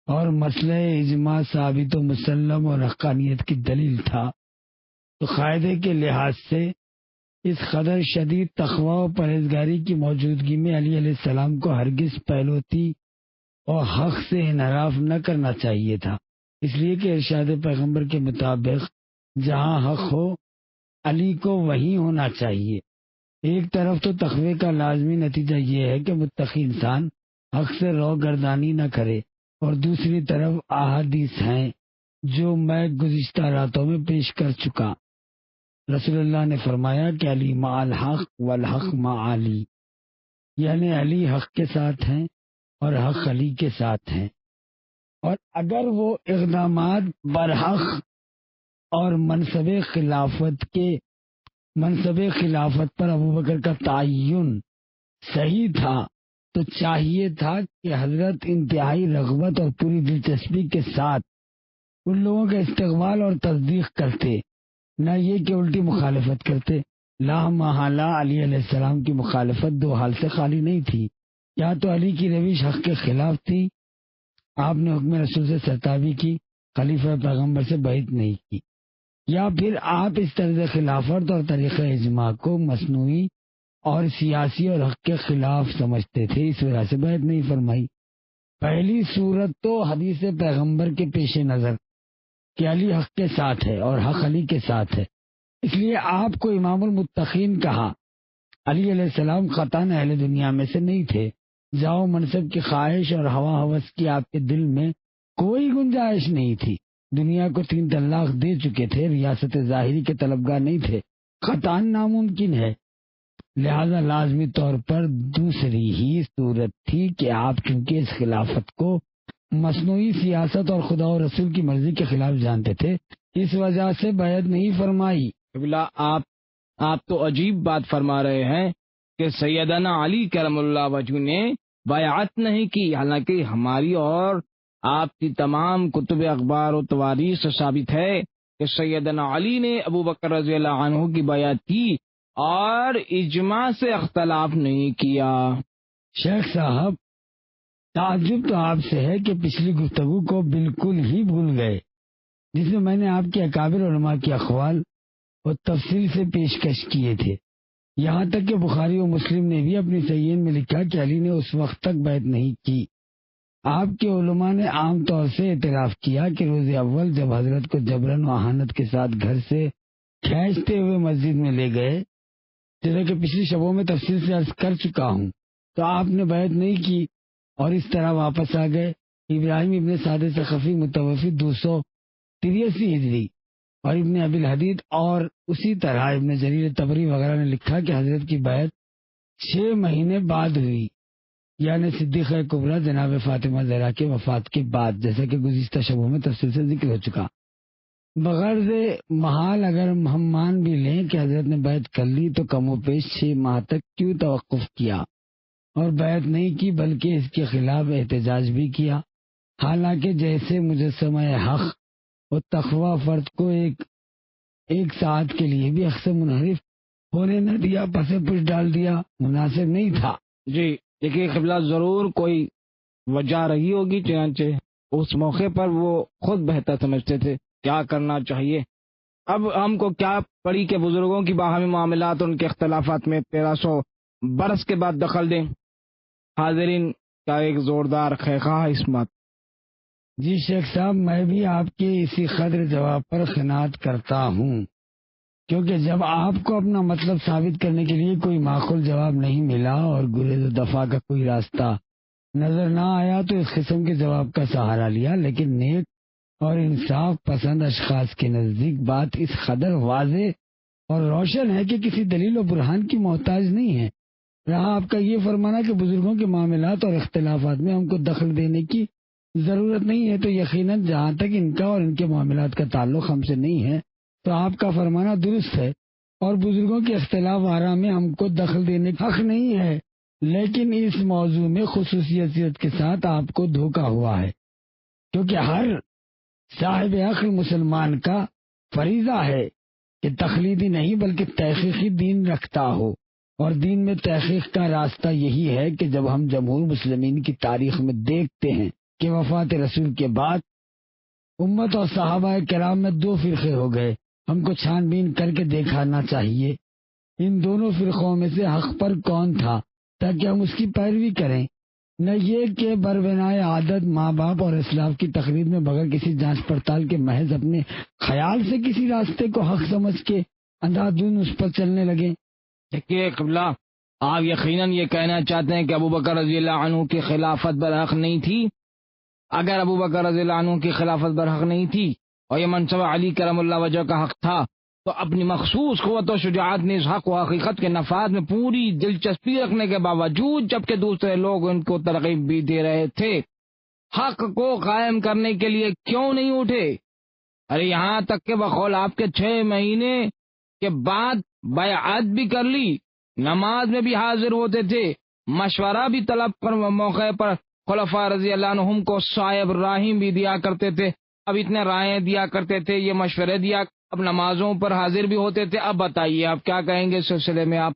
B: اور مسئلہ اجماع ثابت و مسلم اور حقانیت کی دلیل تھا، تو قاعدے کے لحاظ سے اس قدر شدید تقوی و پرہیزگاری کی موجودگی میں علی علیہ السلام کو ہرگز پہلوتی اور حق سے انحراف نہ کرنا چاہیے تھا، اس لیے کہ ارشاد پیغمبر کے مطابق جہاں حق ہو علی کو وہیں ہونا چاہیے۔ ایک طرف تو تقوی کا لازمی نتیجہ یہ ہے کہ متقی انسان حق سے رو گردانی نہ کرے، اور دوسری طرف احادیث ہیں جو میں گزشتہ راتوں میں پیش کر چکا۔ رسول اللہ نے فرمایا کہ علی مع الحق والحق مع علی، یعنی علی حق کے ساتھ ہیں اور حق علی کے ساتھ ہیں، اور اگر وہ اقدامات برحق اور منصب خلافت پر ابوبکر کا تعین صحیح تھا تو چاہیے تھا کہ حضرت انتہائی رغبت اور پوری دلچسپی کے ساتھ ان لوگوں کا استقبال اور تصدیق کرتے، نہ یہ کہ الٹی مخالفت کرتے۔ لا محالہ علی علیہ السلام کی مخالفت 2 حال سے خالی نہیں تھی، یا تو علی کی روش حق کے خلاف تھی، آپ نے حکم رسول سے سرتابی کی، خلیفہ پیغمبر سے بیعت نہیں کی، یا پھر آپ اس طرز خلافت اور طریقہ اجماع کو مصنوعی اور سیاسی اور حق کے خلاف سمجھتے تھے، اس وجہ سے بیعت نہیں فرمائی۔ پہلی صورت تو حدیث پیغمبر کے پیش نظر کہ علی حق کے ساتھ ہے اور حق علی کے ساتھ ہے، اس لیے آپ کو امام المتقین کہا۔ علی علیہ السلام قطعاً اہل دنیا میں سے نہیں تھے، جاؤ منصب کی خواہش اور ہوا ہوس کی آپ کے دل میں کوئی گنجائش نہیں تھی، دنیا کو 3 طلاق دے چکے تھے، ریاست ظاہری کے طلبگار نہیں تھے، قطعاً ناممکن ہے، لہذا لازمی طور پر دوسری ہی صورت تھی کہ آپ چونکہ اس خلافت کو مصنوعی سیاست اور خدا و رسول کی مرضی کے خلاف جانتے تھے، اس وجہ سے بیعت نہیں فرمائی۔
A: آپ تو عجیب بات فرما رہے ہیں کہ سیدنا علی کرم اللہ وجہ نے بیعت نہیں کی، حالانکہ ہماری اور آپ کی تمام کتب اخبار و تواریخ سے ثابت ہے کہ سیدنا علی نے ابو بکر رضی اللہ عنہ کی بیعت کی اور اجماع سے اختلاف نہیں کیا۔
B: شیخ صاحب، تعجب تو آپ سے ہے کہ پچھلی گفتگو کو بالکل ہی بھول گئے، جس میں میں نے آپ کے اکابر علماء کے اقوال اور تفصیل سے پیشکش کیے تھے، یہاں تک کہ بخاری و مسلم نے بھی اپنی صحیحین میں لکھا کہ علی نے اس وقت تک بیعت نہیں کی۔ آپ کے علماء نے عام طور سے اعتراف کیا کہ روز اول جب حضرت کو جبرن و اہانت کے ساتھ گھر سے کھینچتے ہوئے مسجد میں لے گئے، جیسا کہ پچھلی شبوں میں تفصیل سے عرض کر چکا ہوں، تو آپ نے بیعت نہیں کی اور اس طرح واپس آ گئے، ابراہیم ابن سعد ثقفی متوفی 283 ہجری، اور ابن ابی الحدید اور اسی طرح ابن جریر طبری وغیرہ نے لکھا کہ حضرت کی بیعت 6 مہینے بعد ہوئی، یعنی صدیقہ کبریٰ جناب فاطمہ زہرا کے وفات کے بعد، جیسا کہ گزشتہ شبوں میں تفصیل سے ذکر ہو چکا۔ بغرض محال اگر ہم مان بھی لیں کہ حضرت نے بیعت کر لی تو کم و بیش 6 ماہ تک کیوں توقف کیا اور بیعت نہیں کی، بلکہ اس کے خلاف احتجاج بھی کیا، حالانکہ جیسے مجسمہ حق اور تقوی فرد کو ایک ساعت کے لیے بھی حق سے منحرف ہونے نہ دیا، پس پش ڈال دیا، مناسب نہیں تھا۔
A: جی دیکھیے قبلہ، ضرور کوئی وجہ رہی ہوگی، چنانچہ اس موقع پر وہ خود بہتر سمجھتے تھے کیا کرنا چاہیے۔ اب ہم کو کیا پڑی کہ بزرگوں کی باہمی معاملات اور ان کے اختلافات میں 1300 برس کے بعد دخل دیں۔ حاضرین کا ایک زوردار خیخواہ اس بات۔
B: جی شیخ صاحب، میں بھی آپ کے اسی قدر جواب پر قناعت کرتا ہوں، کیونکہ جب آپ کو اپنا مطلب ثابت کرنے کے لیے کوئی معقول جواب نہیں ملا اور گریز و دفاع کا کوئی راستہ نظر نہ آیا تو اس قسم کے جواب کا سہارا لیا، لیکن نیک اور انصاف پسند اشخاص کے نزدیک بات اس قدر واضح اور روشن ہے کہ کسی دلیل و برہان کی محتاج نہیں ہے۔ رہا آپ کا یہ فرمانا کہ بزرگوں کے معاملات اور اختلافات میں ہم کو دخل دینے کی ضرورت نہیں ہے، تو یقیناً جہاں تک ان کا اور ان کے معاملات کا تعلق ہم سے نہیں ہے تو آپ کا فرمانا درست ہے، اور بزرگوں کے اختلاف آرا میں ہم کو دخل دینے کا حق نہیں ہے، لیکن اس موضوع میں خصوصیت کے ساتھ آپ کو دھوکا ہوا ہے، کیونکہ ہر صاحب عقل مسلمان کا فریضہ ہے کہ تقلیدی نہیں بلکہ تحقیقی دین رکھتا ہو، اور دین میں تحقیق کا راستہ یہی ہے کہ جب ہم جمہور مسلمین کی تاریخ میں دیکھتے ہیں کہ وفات رسول کے بعد امت اور صحابہ کرام میں 2 فرقے ہو گئے، ہم کو چھان بین کر کے دیکھانا چاہیے ان دونوں فرقوں میں سے حق پر کون تھا، تاکہ ہم اس کی پیروی کریں، نہ یہ کہ بربنائے عادت ماں باپ اور اسلاف کی تقریر میں بغیر کسی جانچ پڑتال کے محض اپنے خیال سے کسی راستے کو حق سمجھ کے اندھادھند اس پر چلنے لگے۔
A: دیکھیے قبلہ، آپ یقیناً یہ کہنا چاہتے ہیں کہ ابو بکر رضی اللہ عنہ کی خلافت برحق نہیں تھی۔ اگر ابو بکر رضی اللہ عنہ کی خلافت برحق نہیں تھی اور یہ منصب علی کرم اللہ وجہ کا حق تھا، تو اپنی مخصوص قوت و شجاعت نے اس حق و حقیقت کے نفاذ میں پوری دلچسپی رکھنے کے باوجود، جبکہ دوسرے لوگ ان کو ترغیب بھی دے رہے تھے، حق کو قائم کرنے کے لیے کیوں نہیں اٹھے؟ ارے یہاں تک کہ بقول آپ کے 6 مہینے کے بعد بیعت بھی کر لی، نماز میں بھی حاضر ہوتے تھے، مشورہ بھی طلب پر موقع پر خلفاء رضی اللہ عنہم کو صاحب راہیم بھی دیا کرتے تھے، اب اتنے رائے دیا کرتے تھے، یہ مشورے دیا، اب نمازوں پر حاضر بھی ہوتے تھے۔ اب بتائیے آپ کیا کہیں گے اس سلسلے میں؟ آپ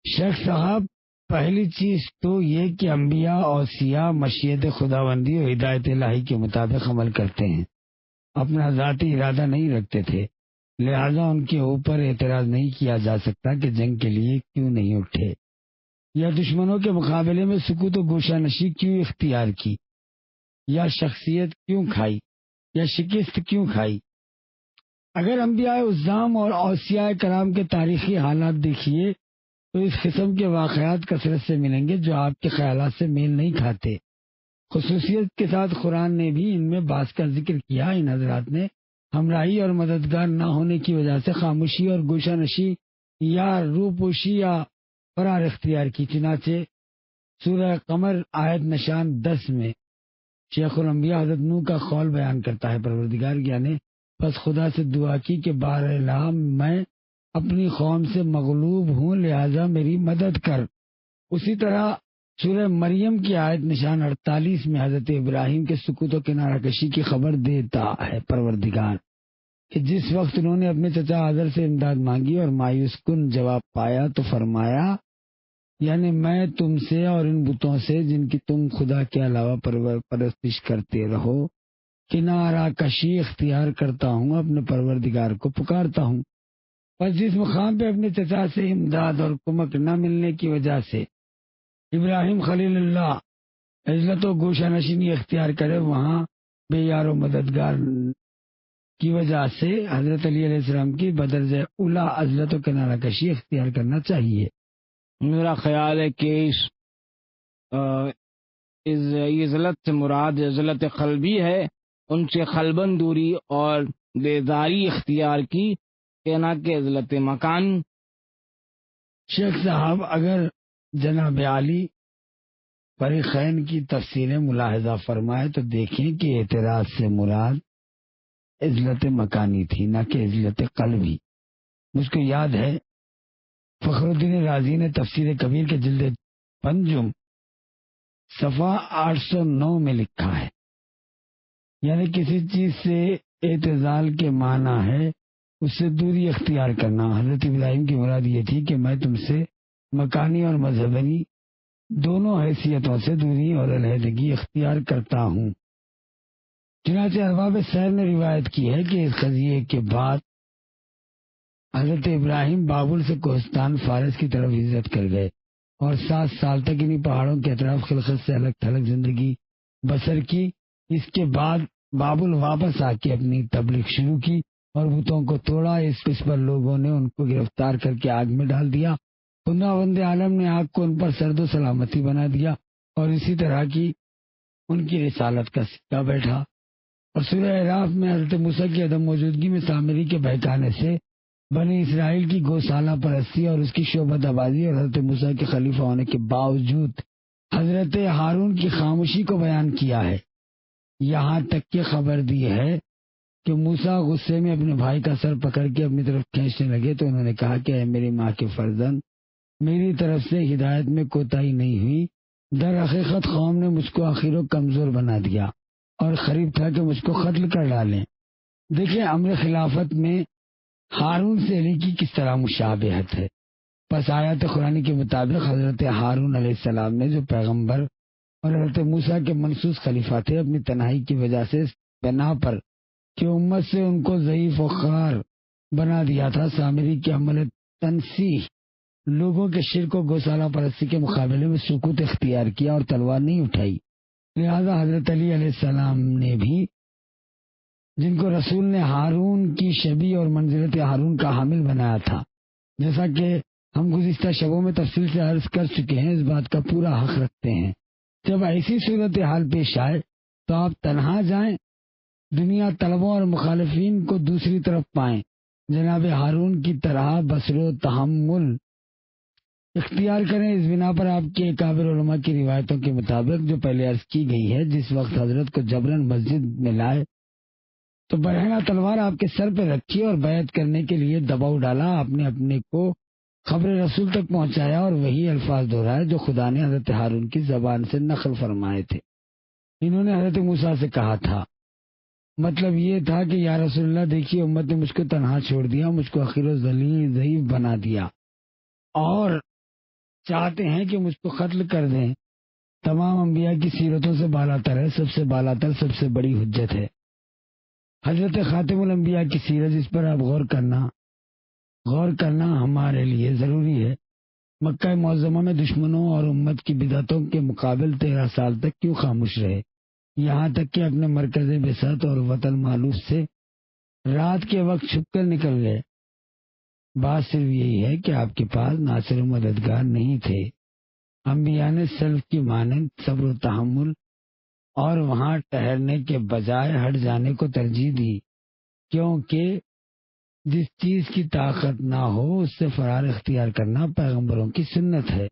B: شیخ صاحب، پہلی چیز تو یہ کہ انبیاء اوصیاء مشیت خداوندی اور ہدایت الہی کے مطابق عمل کرتے ہیں، اپنا ذاتی ارادہ نہیں رکھتے تھے، لہذا ان کے اوپر اعتراض نہیں کیا جا سکتا کہ جنگ کے لیے کیوں نہیں اٹھے، یا دشمنوں کے مقابلے میں سکوت و گوشہ نشی کیوں اختیار کی، یا شخصیت کیوں کھائی، یا شکست کیوں کھائی۔ اگر انبیاء اعظام اور اوصیاء کرام کے تاریخی حالات دیکھیے تو اس قسم کے واقعات کثرت سے ملیں گے جو آپ کے خیالات سے میل نہیں کھاتے۔ خصوصیت کے ساتھ قرآن نے بھی ان میں بعض کا ذکر کیا۔ ان حضرات نے ہمراہی اور مددگار نہ ہونے کی وجہ سے خاموشی اور گوشہ نشی یا روپوشی یا فرار اختیار کی۔ چنانچہ سورہ قمر آیت نشان 10 میں شیخ الانبیاء حضرت نوح کا قول بیان کرتا ہے، پروردگار یعنی بس خدا سے دعا کی کہ بہرحال میں اپنی قوم سے مغلوب ہوں، لہذا میری مدد کر۔ اسی طرح سورہ مریم کی آیت نشان 48 میں حضرت ابراہیم کے سکوت و کنارہ کشی کی خبر دیتا ہے پروردگار کہ جس وقت انہوں نے اپنے چچا آذر سے امداد مانگی اور مایوس کن جواب پایا تو فرمایا، یعنی میں تم سے اور ان بتوں سے جن کی تم خدا کے علاوہ پرستش کرتے رہو کنارہ کشی اختیار کرتا ہوں، اپنے پروردگار کو پکارتا ہوں۔ بس جس مقام پہ اپنے چچا سے امداد اور کمک نہ ملنے کی وجہ سے ابراہیم خلیل اللہ عزلت و گوشہ نشینی اختیار کرے، وہاں بے یار و مددگار کی وجہ سے حضرت علی علیہ السلام کی بدرجہ اولا عزلت و کنارہ کشی اختیار کرنا چاہیے۔
A: میرا خیال ہے کہ اس یہ ذلت سے مراد ذلت قلبی ہے، ان سے قلباً دوری اور بیداری اختیار کی، کہ نہ کہ ذلت مکان۔
B: شیخ صاحب، اگر جناب عالی فریقین کی تفسیریں ملاحظہ فرمائے تو دیکھیں کہ اعتراض سے مراد عزلت مکانی تھی، نہ کہ عزلت قلبی۔ مجھ کو یاد ہے فخر الدین رازی نے تفسیر کبیر کے جلد پنجم صفحہ 809 میں لکھا ہے، یعنی کسی چیز سے اعتزال کے معنی ہے اس سے دوری اختیار کرنا۔ حضرت ابراہیم کی مراد یہ تھی کہ میں تم سے مکانی اور مذہبی دونوں حیثیتوں سے دوری اور علیحدگی اختیار کرتا ہوں۔ چنانچہ ارباب سیر نے روایت کی ہے کہ اس قضیے کے بعد حضرت ابراہیم بابل سے کوہستان فارس کی طرف ہجرت کر گئے اور 7 سال تک انہی پہاڑوں کے اطراف خلقت سے الگ تھلگ زندگی بسر کی۔ اس کے بعد بابل واپس آ کے اپنی تبلیغ شروع کی اور بتوں کو توڑا۔ اس پر لوگوں نے ان کو گرفتار کر کے آگ میں ڈال دیا۔ خداوند عالم نے آگ کو ان پر سرد و سلامتی بنا دیا اور اسی طرح کی ان کی رسالت کا سکہ بیٹھا۔ اور سورہ اعراف میں حضرت موسیٰ کی عدم موجودگی میں سامری کے بہکانے سے بنی اسرائیل کی گوسالہ پرستی اور اس کی شعبہ آبادی اور حضرت موسیٰ کے خلیفہ ہونے کے باوجود حضرت ہارون کی خاموشی کو بیان کیا ہے۔ یہاں تک کہ خبر دی ہے کہ موسیٰ غصے میں اپنے بھائی کا سر پکڑ کے اپنی طرف کھینچنے لگے تو انہوں نے کہا کہ اے میری ماں کے فرزند، میری طرف سے ہدایت میں کوتاہی نہیں ہوئی۔ در حقیقت قوم نے مجھ کو آخر و کمزور بنا دیا اور قریب تھا کہ مجھ کو قتل کر ڈالیں۔ دیکھیں امر خلافت میں ہارون سے علی کی کس طرح مشابہت ہے۔ پس آیات قرآن کے مطابق حضرت ہارون علیہ السلام نے جو پیغمبر اور حضرت موسیٰ کے منصوص خلیفہ تھے، اپنی تنہائی کی وجہ سے بنا پر کہ امت سے ان کو ضعیف و خوار بنا دیا تھا، سامری کے عمل تنصیح لوگوں کے شرک و گوسالہ پرستی کے مقابلے میں سکوت اختیار کیا اور تلوار نہیں اٹھائی۔ لہذا حضرت علی علیہ السلام نے بھی، جن کو رسول نے ہارون کی شبیہ اور منزلت ہارون کا حامل بنایا تھا، جیسا کہ ہم گزشتہ شبوں میں تفصیل سے عرض کر چکے ہیں، اس بات کا پورا حق رکھتے ہیں جب ایسی صورتحال پیش آئے تو آپ تنہا جائیں، دنیا طلبوں اور مخالفین کو دوسری طرف پائیں، جناب ہارون کی طرح بصر و تحمل اختیار کریں۔ اس بنا پر آپ کے اکابر علماء کی روایتوں کے مطابق جو پہلے عرض کی گئی ہے، جس وقت حضرت کو جبرن مسجد میں لائے تو برہنہ تلوار آپ کے سر پہ رکھی اور بیعت کرنے کے لیے دباؤ ڈالا۔ آپ نے اپنے کو خبر رسول تک پہنچایا اور وہی الفاظ دہرائے جو خدا نے حضرت ہارون کی زبان سے نقل فرمائے تھے۔ انہوں نے حضرت موسیٰ سے کہا تھا، مطلب یہ تھا کہ یا رسول اللہ، دیکھیے امت نے مجھ کو تنہا چھوڑ دیا، مجھ کو آخر و ذلیل ضعیف بنا دیا اور چاہتے ہیں کہ مجھ کو قتل کر دیں۔ تمام انبیاء کی سیرتوں سے بالا تر ہے، سب سے بالا تر، سب سے بڑی حجت ہے حضرت خاتم الانبیاء کی سیرت، جس پر آپ غور کرنا ہمارے لیے ضروری ہے۔ مکہ معظمہ میں دشمنوں اور امت کی بدعتوں کے مقابل 13 سال تک کیوں خاموش رہے، یہاں تک کہ اپنے مرکز بساط اور وطن مالوف سے رات کے وقت چھپ کر نکل گئے۔ بات صرف یہی ہے کہ آپ کے پاس ناصر و مددگار نہیں تھے۔ انبیاء نے سلف کی مانند صبر و تحمل اور وہاں ٹھہرنے کے بجائے ہٹ جانے کو ترجیح دی، کیونکہ جس چیز کی طاقت نہ ہو اس سے فرار اختیار کرنا پیغمبروں کی سنت ہے۔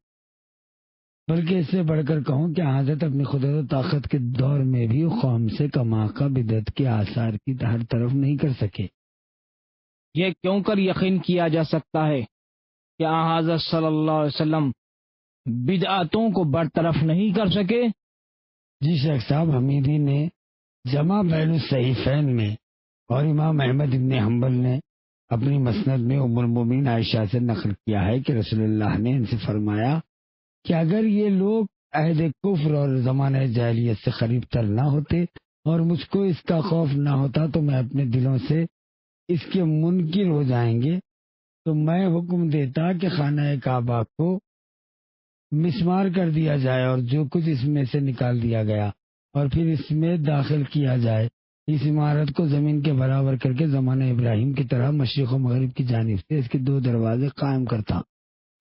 B: بلکہ اس سے بڑھ کر کہوں کہ حضرت اپنی قدرت و طاقت کے دور میں بھی قوم سے کماقہ بدعت کے آثار کی ہر طرف نہیں کر سکے۔
A: یہ کیوں کر یقین کیا جا سکتا ہے کہ حضرت صلی اللہ علیہ وسلم بدعتوں کو برطرف نہیں کر سکے؟
B: جی شیخ صاحب، حمیدی نے جمع بین الصحیفین میں اور امام احمد ابن حنبل نے اپنی مسند میں ام المومنین عائشہ سے نقل کیا ہے کہ رسول اللہ نے ان سے فرمایا کہ اگر یہ لوگ عہد کفر اور زمانہ جاہلیت سے قریب تر نہ ہوتے اور مجھ کو اس کا خوف نہ ہوتا تو میں اپنے دلوں سے اس کے منکر ہو جائیں گے، تو میں حکم دیتا کہ خانہ کعبہ کو مسمار کر دیا جائے اور جو کچھ اس میں سے نکال دیا گیا اور پھر اس میں داخل کیا جائے، اس عمارت کو زمین کے برابر کر کے زمانہ ابراہیم کی طرح مشرق و مغرب کی جانب سے اس کے 2 دروازے قائم کرتا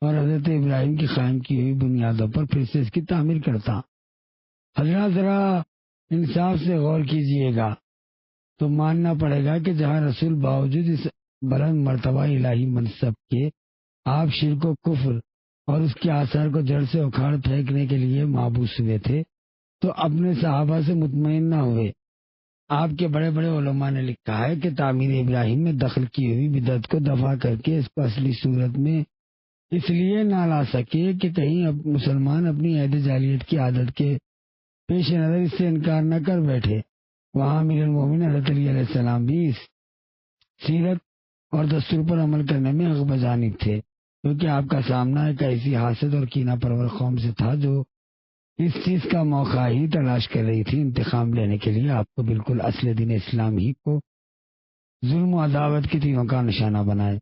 B: اور حضرت ابراہیم کی قائم کی ہوئی بنیادوں پر پھر سے اس کی تعمیر کرتا۔ حضرات ذرا انصاف سے غور کیجئے گا تو ماننا پڑے گا کہ جہاں رسول باوجود اس بلند مرتبہ الہی منصب کے آپ شرک و کفر اور اس کے آثار کو جڑ سے اکھاڑ پھینکنے کے لیے مابوس ہوئے تھے تو اپنے صحابہ سے مطمئن نہ ہوئے۔ آپ کے بڑے بڑے علماء نے لکھا ہے کہ تعمیر ابراہیم میں دخل کی ہوئی بدعت کو دفع کر کے اس کو اصلی صورت میں اس لیے نہ لا سکے کہ کہیں مسلمان اپنی عہد جاہلیت کی عادت کے پیش نظر اس سے انکار نہ کر بیٹھے۔ وہاں امیر المومنین حضرت علی علیہ السلام بھی اس سیرت اور دستور پر عمل کرنے میں حق بجانب تھے، کیونکہ آپ کا سامنا ایک ایسی حاسد اور کینہ پرور قوم سے تھا جو اس چیز کا موقع ہی تلاش کر رہی تھی انتقام لینے کے لیے آپ کو بالکل اصل دین اسلام ہی کو ظلم و عداوت کی تینوں کا نشانہ بنائے۔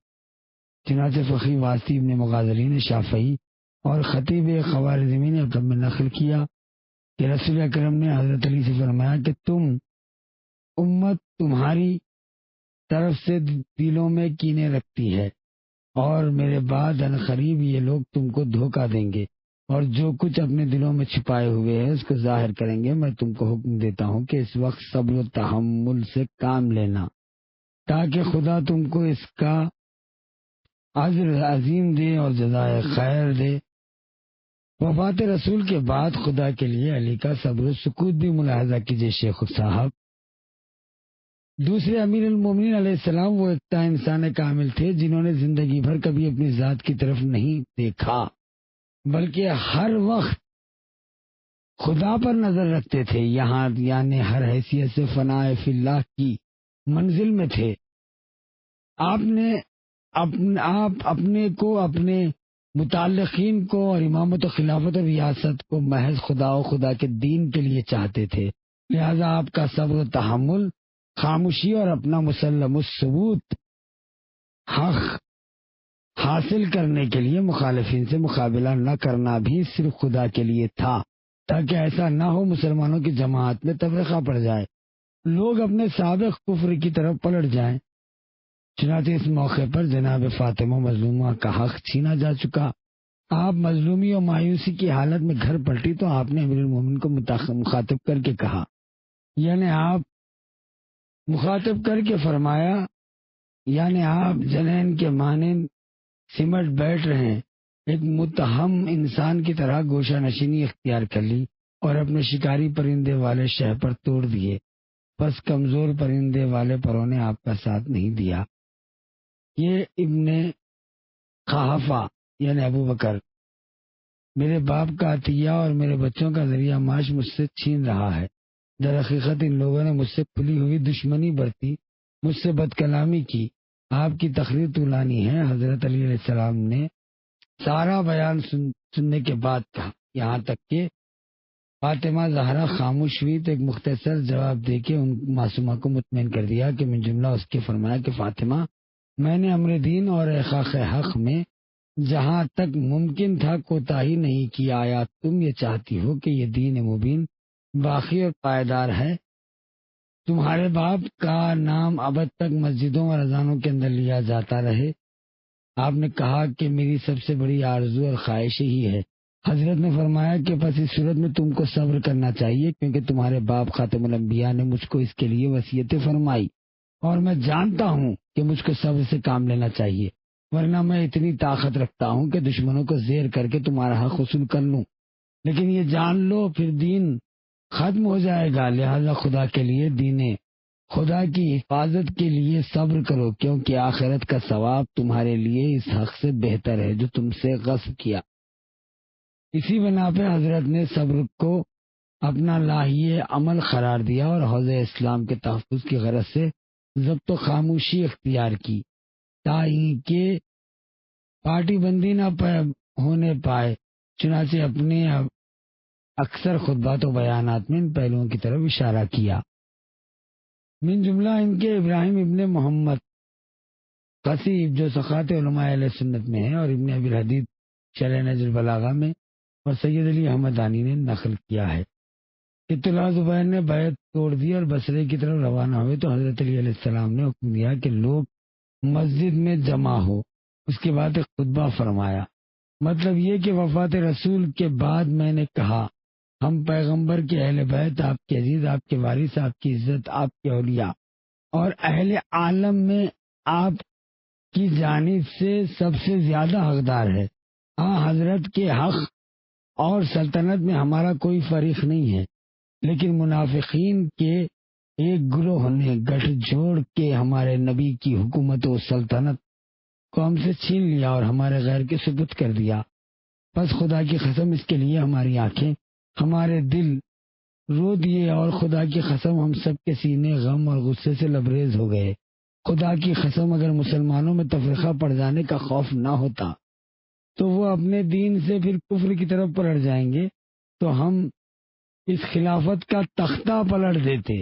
B: چنانچہ فقی واسطی ابن مغازلی نے شافعی اور خطیب خوارزمی نے اپنے میں نقل کیا کہ رسول اکرم نے حضرت علی سے فرمایا کہ امت تمہاری طرف سے دلوں میں کینے رکھتی ہے اور میرے بعد عنقریب یہ لوگ تم کو دھوکہ دیں گے اور جو کچھ اپنے دلوں میں چھپائے ہوئے ہیں اس کو ظاہر کریں گے۔ میں تم کو حکم دیتا ہوں کہ اس وقت صبر و تحمل سے کام لینا تاکہ خدا تم کو اس کا اجر عظیم دے اور جزائے خیر دے۔ وفات رسول کے بعد خدا کے لیے علی کا صبر و سکوت بھی ملاحظہ کیجیے شیخ صاحب۔ دوسرے امیر المومنین علیہ السلام وہ ایکتا انسان کامل تھے جنہوں نے زندگی بھر کبھی اپنی ذات کی طرف نہیں دیکھا بلکہ ہر وقت خدا پر نظر رکھتے تھے، یہاں یعنی ہر حیثیت سے فناء فی اللہ کی منزل میں تھے۔ آپ اپنے کو، اپنے متعلقین کو اور امامت و خلافت و ریاست کو محض خدا و خدا کے دین کے لیے چاہتے تھے، لہذا آپ کا صبر و تحمل، خاموشی اور اپنا مسلم الثبوت حق حاصل کرنے کے لیے مخالفین سے مقابلہ نہ کرنا بھی صرف خدا کے لیے تھا، تاکہ ایسا نہ ہو مسلمانوں کی جماعت میں تفرقہ پڑ جائے، لوگ اپنے سابق کفر کی طرف پلٹ جائیں۔ چنانچہ اس موقع پر جناب فاطمہ مظلومہ کا حق چھینا جا چکا، آپ مظلومی اور مایوسی کی حالت میں گھر پلٹی تو آپ نے امیر المومنین کو مخاطب کر کے کہا، یعنی آپ مخاطب کر کے فرمایا، یعنی آپ جنین کے مانند سمٹ بیٹھ رہے ہیں، ایک متہم انسان کی طرح گوشہ نشینی اختیار کر لی اور اپنے شکاری پرندے والے شہ پر توڑ دیے، بس کمزور پرندے والے پروں نے آپ کا ساتھ نہیں دیا۔ یہ ابن قحافہ یعنی ابو بکر میرے باپ کا عطیہ اور میرے بچوں کا ذریعہ معاش مجھ سے چھین رہا ہے۔ در حقیقت ان لوگوں نے مجھ سے کھلی ہوئی دشمنی برتی، مجھ سے بد کلامی کی۔ آپ کی تقریر طولانی ہے۔ حضرت علی علیہ السلام نے سارا بیان سننے کے بعد کہا، یہاں تک کہ فاطمہ زہرا خاموش ہوئی تو ایک مختصر جواب دے کے ان معصومہ کو مطمئن کر دیا کہ من جملہ اس کے فرمایا کہ فاطمہ، میں نے امر دین اور احقاق حق میں جہاں تک ممکن تھا کوتاہی نہیں کیا۔ آیا تم یہ چاہتی ہو کہ یہ دین مبین باقی اور پائیدار ہے؟ تمہارے باپ کا نام ابد تک مسجدوں اور اذانوں کے اندر لیا جاتا رہے؟ آپ نے کہا کہ میری سب سے بڑی آرزو اور خواہش ہی ہے۔ حضرت نے فرمایا کہ پس اس صورت میں تم کو صبر کرنا چاہیے، کیونکہ تمہارے باپ خاتم الانبیاء نے مجھ کو اس کے لیے وصیت فرمائی اور میں جانتا ہوں کہ مجھ کو صبر سے کام لینا چاہیے، ورنہ میں اتنی طاقت رکھتا ہوں کہ دشمنوں کو زیر کر کے تمہارا حق وصول کر لوں، لیکن یہ جان لو پھر دین ختم ہو جائے گا، لہذا خدا کے لیے دین خدا کی حفاظت کے لیے صبر کرو، کیونکہ آخرت کا ثواب تمہارے لیے اس حق سے بہتر ہے جو تم سے غصب کیا۔ اسی بنا پہ حضرت نے صبر کو اپنا لاہیہ عمل قرار دیا اور حوض اسلام کے تحفظ کی غرض سے ضبط و خاموشی اختیار کی، تاکہ پارٹی بندی نہ ہونے پائے۔ چنانچہ اپنے اکثر خطبات و بیانات میں ان پہلوؤں کی طرف اشارہ کیا۔ من جملہ ان کے ابراہیم ابن محمد قصیب جو سقاط علماء اہل سنت میں ہے اور ابن ابی الحدید شرح نہج البلاغہ میں اور سید علی احمدانی نے نقل کیا ہے کہ طلحہ زبیر نے بیعت توڑ دی اور بصرے کی طرف روانہ ہوئے تو حضرت علی علیہ السلام نے حکم دیا کہ لوگ مسجد میں جمع ہو۔ اس کے بعد ایک خطبہ فرمایا، مطلب یہ کہ وفات رسول کے بعد میں نے کہا ہم پیغمبر کے اہل بیت، آپ کے عزیز، آپ کے وارث، آپ کی عزت، آپ کے اولیاء اور اہل عالم میں آپ کی جانب سے سب سے زیادہ حقدار ہے۔ ہاں، حضرت کے حق اور سلطنت میں ہمارا کوئی فریق نہیں ہے، لیکن منافقین کے ایک گروہ نے گٹھ جوڑ کے ہمارے نبی کی حکومت و سلطنت کو ہم سے چھین لیا اور ہمارے غیر کے سپرد کر دیا۔ بس خدا کی قسم اس کے لیے ہماری آنکھیں، ہمارے دل رو دیے، اور خدا کی قسم ہم سب کے سینے غم اور غصے سے لبریز ہو گئے۔ خدا کی قسم اگر مسلمانوں میں تفرقہ پڑ جانے کا خوف نہ ہوتا تو وہ اپنے دین سے پھر کفر کی طرف پلٹ جائیں گے، تو ہم اس خلافت کا تختہ پلٹ دیتے،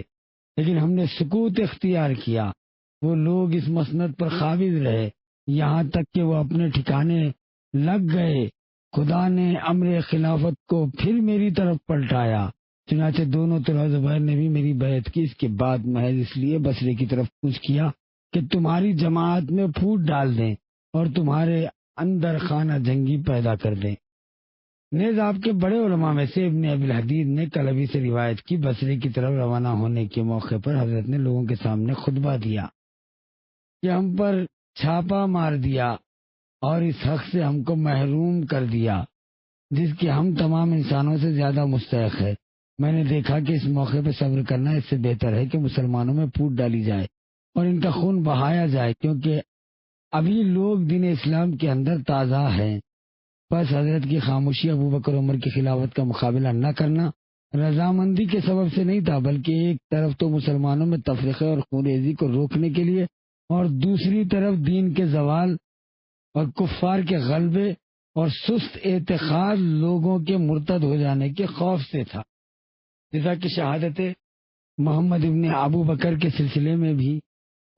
B: لیکن ہم نے سکوت اختیار کیا۔ وہ لوگ اس مسند پر قابض رہے یہاں تک کہ وہ اپنے ٹھکانے لگ گئے۔ خدا نے امر خلافت کو پھر میری طرف پلٹایا، چنانچہ دونوں طلحہ زبیر نے بھی میری بیعت کی۔ اس کے بعد محض اس لیے بصرے کی طرف کوچ کیا کہ تمہاری جماعت میں پھوٹ ڈال دیں اور تمہارے اندر خانہ جنگی پیدا کر دیں۔ نیز آپ کے بڑے علماء میں سے ابن ابی الحدید نے کلبی سے روایت کی، بصرے کی طرف روانہ ہونے کے موقع پر حضرت نے لوگوں کے سامنے خطبہ دیا کہ ہم پر چھاپا مار دیا اور اس حق سے ہم کو محروم کر دیا جس کے ہم تمام انسانوں سے زیادہ مستحق ہے۔ میں نے دیکھا کہ اس موقع پہ صبر کرنا اس سے بہتر ہے کہ مسلمانوں میں پھوٹ ڈالی جائے اور ان کا خون بہایا جائے، کیونکہ ابھی لوگ دین اسلام کے اندر تازہ ہیں۔ بس حضرت کی خاموشی ابو بکر عمر کی خلافت کا مقابلہ نہ کرنا رضامندی کے سبب سے نہیں تھا، بلکہ ایک طرف تو مسلمانوں میں تفرقے اور خونریزی کو روکنے کے لیے اور دوسری طرف دین کے زوال اور کفار کے غلبے اور سست اعتقاد لوگوں کے مرتد ہو جانے کے خوف سے تھا۔ جیسا کہ شہادت محمد ابن ابو بکر کے سلسلے میں بھی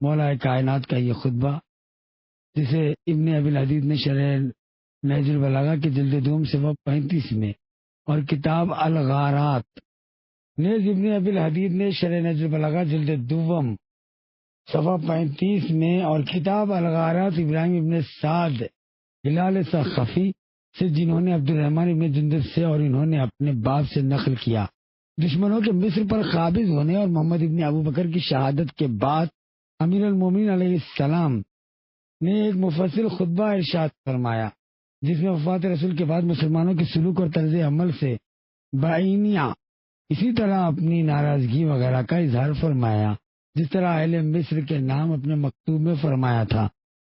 B: مولا کائنات کا یہ خطبہ، جسے ابن ابی الحدید نے شرح نہج البلاغہ کے جلد دوم صفحہ 35 میں اور کتاب الغارات نیز ابن ابی الحدید نے شرح نہج البلاغہ جلد دوم صفحہ 35 میں اور کتاب الغارات ابراہیم ابن سعد ہلال ثقفی سے، جنہوں نے عبد الرحمن ابن جندب سے اور انہوں نے اپنے باپ سے نقل کیا، دشمنوں کے مصر پر قابض ہونے اور محمد ابن ابو بکر کی شہادت کے بعد امیر المومنین علیہ السلام نے ایک مفصل خطبہ ارشاد فرمایا، جس میں وفات رسول کے بعد مسلمانوں کے سلوک اور طرز عمل سے بعینیہ اسی طرح اپنی ناراضگی وغیرہ کا اظہار فرمایا، جس طرح اہل مصر کے نام اپنے مکتوب میں فرمایا تھا،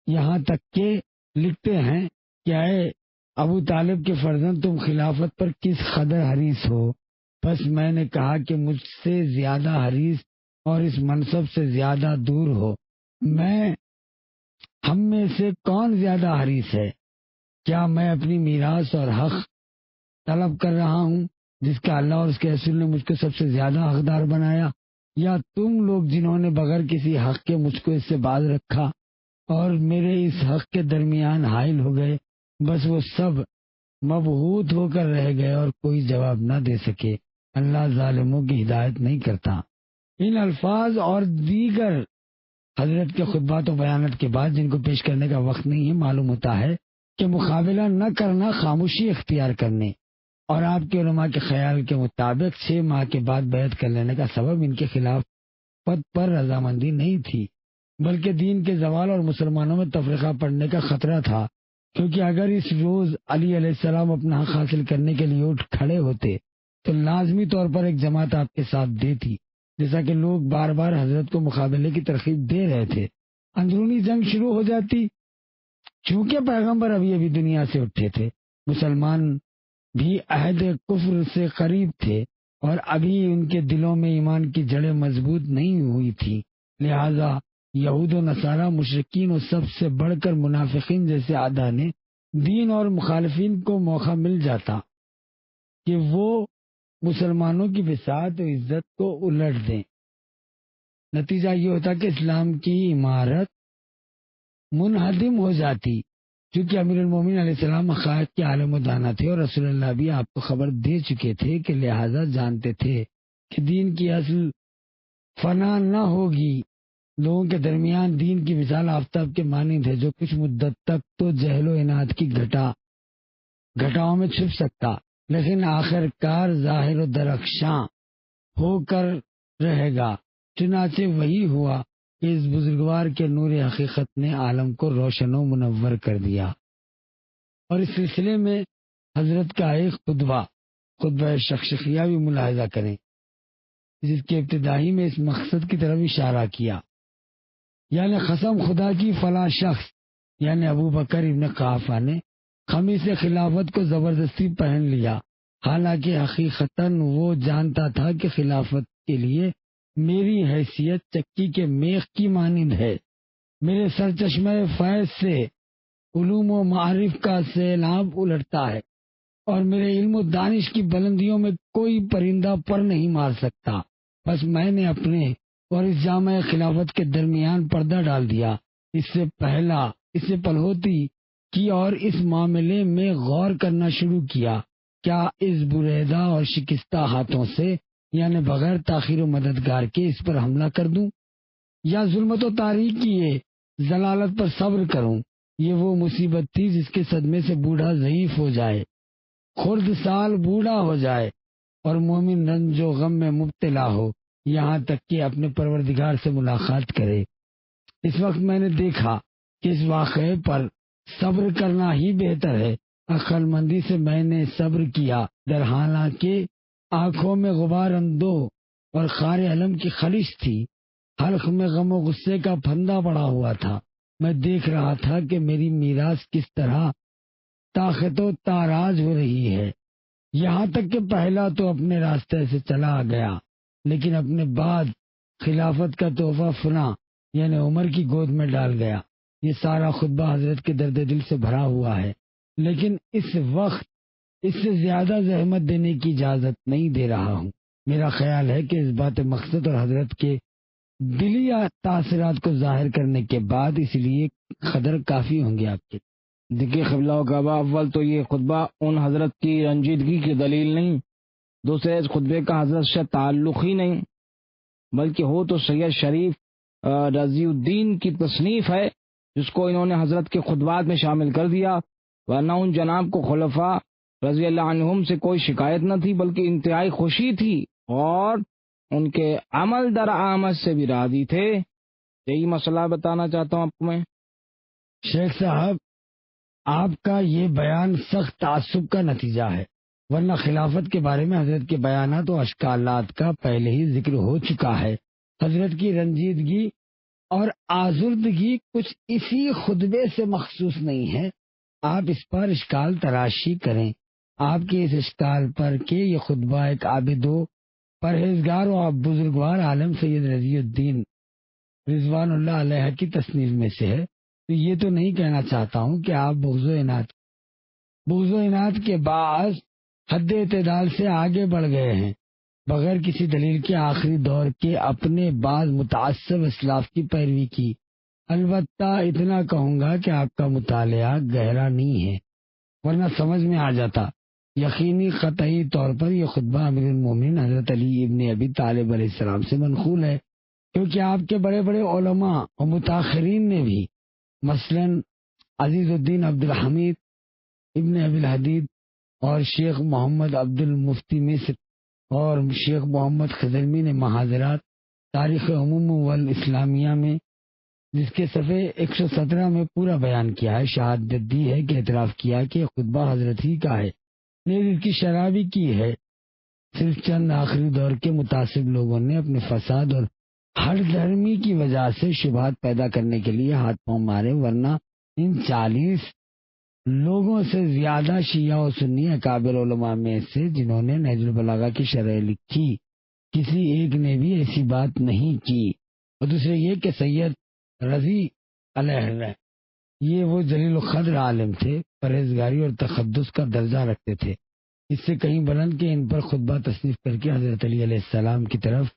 B: یہاں تک کہ لکھتے ہیں کہ اے ابو طالب کے فرزند، تم خلافت پر کس قدر حریص ہو؟ بس میں نے کہا کہ مجھ سے زیادہ حریص اور اس منصب سے زیادہ دور ہو، ہم میں سے کون زیادہ حریص ہے؟ کیا میں اپنی میراث اور حق طلب کر رہا ہوں جس کا اللہ اور اس کے رسول نے مجھ کو سب سے زیادہ حقدار بنایا، یا تم لوگ جنہوں نے بغیر کسی حق کے مجھ کو اس سے باز رکھا اور میرے اس حق کے درمیان حائل ہو گئے؟ بس وہ سب مبہوت ہو کر رہ گئے اور کوئی جواب نہ دے سکے۔ اللہ ظالموں کی ہدایت نہیں کرتا۔ ان الفاظ اور دیگر حضرت کے خطبات و بیانات کے بعد، جن کو پیش کرنے کا وقت نہیں ہے، معلوم ہوتا ہے کہ مقابلہ نہ کرنا خاموشی اختیار کرنے اور آپ کے علماء کے خیال کے مطابق 6 ماہ کے بعد بیعت کر لینے کا سبب ان کے خلاف پد پر رضامندی نہیں تھی، بلکہ دین کے زوال اور مسلمانوں میں تفرقہ پڑنے کا خطرہ تھا، کیونکہ اگر اس روز علی علیہ السلام اپنا حق حاصل کرنے کے لیے اٹھ کھڑے ہوتے تو لازمی طور پر ایک جماعت آپ کے ساتھ دیتی، جیسا کہ لوگ بار بار حضرت کو مقابلے کی ترغیب دے رہے تھے۔ اندرونی جنگ شروع ہو جاتی، چونکہ پیغمبر ابھی دنیا سے اٹھے تھے، مسلمان بھی عہد کفر سے قریب تھے اور ابھی ان کے دلوں میں ایمان کی جڑیں مضبوط نہیں ہوئی تھی، لہذا یہود و نصارہ، مشرکین اور سب سے بڑھ کر منافقین جیسے اعداء نے دین اور مخالفین کو موقع مل جاتا کہ وہ مسلمانوں کی بساط و عزت کو الٹ دیں۔ نتیجہ یہ ہوتا کہ اسلام کی عمارت منہدم ہو جاتی، کیونکہ امیر المومنین علیہ السلام حقائق کے عالم و دانا تھے اور رسول اللہ بھی آپ کو خبر دے چکے تھے کہ لہذا جانتے تھے کہ دین کی اصل فنا نہ ہوگی۔ لوگوں کے درمیان دین کی مثال آفتاب کے مانند ہے، جو کچھ مدت تک تو جہل و عناد کی گھٹاؤں میں چھپ سکتا، لیکن آخر کار ظاہر و درخشاں ہو کر رہے گا۔ چنانچہ وہی ہوا کہ اس بزرگوار کے نور حقیقت نے عالم کو روشن و منور کر دیا۔ اور اس سلسلے میں حضرت کا ایک خطبہ شخصیہ بھی ملاحظہ کریں، جس کے ابتدائی میں اس مقصد کی طرف اشارہ کیا، یعنی قسم خدا کی فلاں شخص یعنی ابو بکر ابن قحافہ نے خمیس خلافت کو زبردستی پہن لیا، حالانکہ حقیقتاً وہ جانتا تھا کہ خلافت کے لیے میری حیثیت چکی کے میخ کی مانند ہے۔ میرے سرچشمہ فیض سے علوم و معارف کا سیلاب الٹتا ہے، اور میرے علم و دانش کی بلندیوں میں کوئی پرندہ پر نہیں مار سکتا۔ بس میں نے اپنے اور اس جامع خلافت کے درمیان پردہ ڈال دیا۔ اس سے پلہوتی کی اور اس معاملے میں غور کرنا شروع کیا، کیا اس بریدہ اور شکستہ ہاتھوں سے یعنی بغیر تاخیر و مددگار کے اس پر حملہ کر دوں، یا ظلمت و تاریکی کی ضلالت پر صبر کروں۔ یہ وہ مصیبت تھی جس کے صدمے سے بوڑھا ضعیف ہو جائے، خرد سال بوڑھا ہو جائے، اور مومن رنج و غم میں مبتلا ہو، یہاں تک کہ اپنے پروردگار سے ملاقات کرے۔ اس وقت میں نے دیکھا کہ اس واقعے پر صبر کرنا ہی بہتر ہے۔ عقل مندی سے میں نے صبر کیا، در حالانکہ آنکھوں میں غبار اندو اور خار علم کی خلش تھی، حلق میں غم و غصے کا پھندا پڑا ہوا تھا۔ میں دیکھ رہا تھا کہ میری میراث کس طرح طاقت و تاراج ہو رہی ہے، یہاں تک کہ پہلا تو اپنے راستے سے چلا گیا، لیکن اپنے بعد خلافت کا تحفہ فنا یعنی عمر کی گود میں ڈال گیا۔ یہ سارا خطبہ حضرت کے درد دل سے بھرا ہوا ہے، لیکن اس وقت اس سے زیادہ زحمت دینے کی اجازت نہیں دے رہا ہوں۔ میرا خیال ہے کہ اس بات مقصد اور حضرت کے دلی تاثرات کو ظاہر کرنے کے بعد اس لیے قدر کافی ہوں گے آپ کے۔
A: دیکھیے قبلہ و کعبہ، اول تو یہ خطبہ ان حضرت کی رنجیدگی کی دلیل نہیں، دوسرے اس خطبے کا حضرت سے تعلق ہی نہیں، بلکہ ہو تو سید شریف رضی الدین کی تصنیف ہے، جس کو انہوں نے حضرت کے خطبات میں شامل کر دیا، ورنہ ان جناب کو خلفاء رضی اللہ عنہم سے کوئی شکایت نہ تھی، بلکہ انتہائی خوشی تھی، اور ان کے عمل در آمد سے بھی راضی تھے۔ یہی مسئلہ بتانا چاہتا ہوں آپ کو میں۔
B: شیخ صاحب، آپ کا یہ بیان سخت تعصب کا نتیجہ ہے، ورنہ خلافت کے بارے میں حضرت کے بیانات و اشکالات کا پہلے ہی ذکر ہو چکا ہے۔ حضرت کی رنجیدگی اور آزردگی کچھ اسی خطبے سے مخصوص نہیں ہے۔ آپ اس پر اشکال تراشی کریں۔ آپ کے اس اشکال پر کہ یہ خطبہ ایک عابد و پرہیزگار و بزرگوار عالم سید رضی الدین رضوان اللہ علیہ کی تصنیف میں سے ہے، تو یہ تو نہیں کہنا چاہتا ہوں کہ آپ بغض و عناد کے باعث حد اعتدال سے آگے بڑھ گئے ہیں، بغیر کسی دلیل کے آخری دور کے اپنے بعض متعصب اسلاف کی پیروی کی۔ البتہ اتنا کہوں گا کہ آپ کا مطالعہ گہرا نہیں ہے، ورنہ سمجھ میں آ جاتا۔ یقینی قطعی طور پر یہ خطبہ امیر المومنین حضرت علی ابن ابی طالب علیہ السلام سے منقول ہے، کیونکہ آپ کے بڑے بڑے علماء و متاخرین نے بھی، مثلا عزیز الدین عبد الحمید ابن ابی الحدید اور شیخ محمد عبد المفتی مصر اور شیخ محمد خضرمی نے محاضرات تاریخ عموم والاسلامیہ میں، جس کے صفحے 117 میں پورا بیان کیا ہے، شہادت دی ہے کہ اعتراف کیا کہ خطبہ حضرت ہی کا ہے، نیز اس کی شرح بھی کی ہے۔ صرف چند آخری دور کے متعصب لوگوں نے اپنے فساد اور ہر دھرمی کی وجہ سے شبہات پیدا کرنے کے لیے ہاتھ پاؤں مارے، ورنہ ان 40 لوگوں سے زیادہ شیعہ و سنی اکابر علماء میں سے جنہوں نے نہج البلاغہ کی شرح لکھی، کسی ایک نے بھی ایسی بات نہیں کی۔ اور دوسرے یہ کہ سید رضی علیہ یہ وہ جلیل القدر عالم تھے، پرہیزگاری اور تقدس کا درجہ رکھتے تھے، اس سے کہیں بلند کہ ان پر خطبہ تصنیف کر کے حضرت علی علیہ السلام کی طرف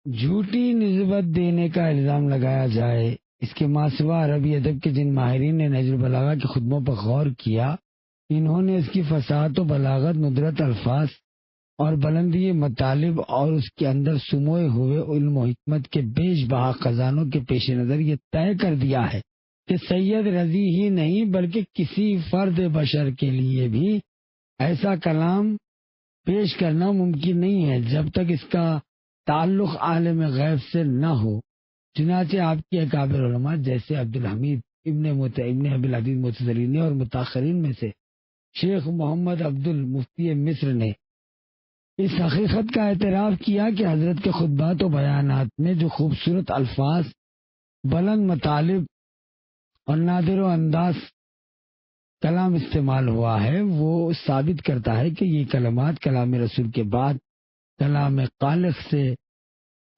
B: جھوٹی نسبت دینے کا الزام لگایا جائے۔ اس کے ماں سوا عربی ادب کے جن ماہرین نے نہج البلاغہ کے خطبوں پر غور کیا، انہوں نے اس کی فصاحت و بلاغت، ندرت الفاظ اور بلندی مطالب اور اس کے اندر سموئے ہوئے علم و حکمت کے بیش بہا خزانوں کے پیش نظر یہ طے کر دیا ہے کہ سید رضی ہی نہیں بلکہ کسی فرد بشر کے لیے بھی ایسا کلام پیش کرنا ممکن نہیں ہے جب تک اس کا تعلق عالم غیب سے نہ ہو۔ چنانچہ آپ کے اکابر علماء جیسے عبدالحمید ابن ابی الحدید متزلی اور متاخرین میں سے شیخ محمد عبد المفتی مصر نے اس حقیقت کا اعتراف کیا کہ حضرت کے خطبات و بیانات میں جو خوبصورت الفاظ، بلند مطالب اور نادر و انداز کلام استعمال ہوا ہے وہ ثابت کرتا ہے کہ یہ کلمات کلام رسول کے بعد کلام خالق سے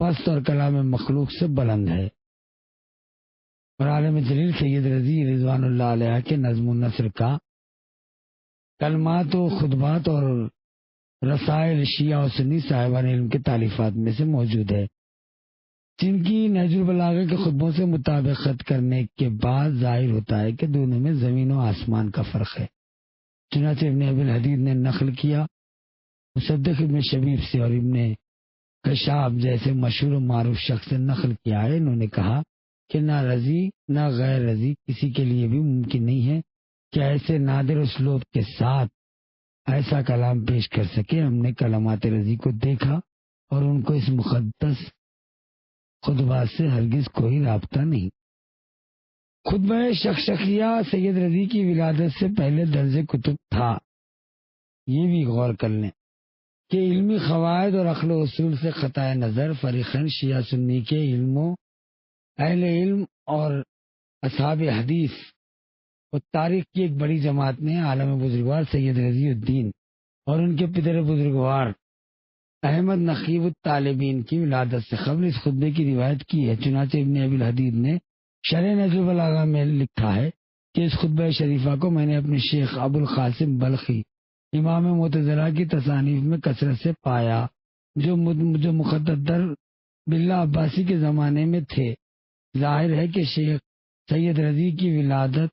B: پست اور کلام مخلوق سے بلند ہے۔ اور عالم جلیل سید رضی رضوان اللہ علیہ کے نظم و نثر کا کلمات و خطبات اور رسائل شیعہ و سنی صاحبان علم کے تالیفات میں سے موجود ہے، جن کی نہج البلاغہ کے خطبوں سے مطابقت کرنے کے بعد ظاہر ہوتا ہے کہ دونوں میں زمین و آسمان کا فرق ہے۔ چنانچہ ابن ابی الحدید نے نقل کیا، مصدق ابن شبیب سے اور ابن کشاب جیسے مشہور و معروف شخص سے نقل کیا ہے، انہوں نے کہا کہ نہ رضی نہ غیر رضی کسی کے لیے بھی ممکن نہیں ہے کہ ایسے نادر اسلوب کے ساتھ ایسا کلام پیش کر سکے۔ ہم نے کلمات رضی کو دیکھا اور ان کو اس مقدس خطبات سے ہرگز کوئی رابطہ نہیں۔ خطبہ شخشقیہ سید رضی کی ولادت سے پہلے درج کتب تھا۔ یہ بھی غور کر لیں کہ علمی قواعد اور عقل و اصول سے قطع نظر فریقین شیعہ سنی کے علموں، اہل علم اور اصحاب حدیث اور تاریخ کی ایک بڑی جماعت نے عالم بزرگوار سید رضی الدین اور ان کے پدر بزرگوار احمد نقیب الطالبین کی ولادت سے قبل اس خطبے کی روایت کی ہے۔ چنانچہ ابن ابی الحدید نے شرح نہج البلاغہ میں لکھا ہے کہ اس خطبہ شریفہ کو میں نے اپنے شیخ ابو القاسم بلخی امام معتزلہ کی تصانیف میں کثرت سے پایا، جو مقتدر باللہ عباسی کے زمانے میں تھے۔ ظاہر ہے کہ شیخ سید رضی کی ولادت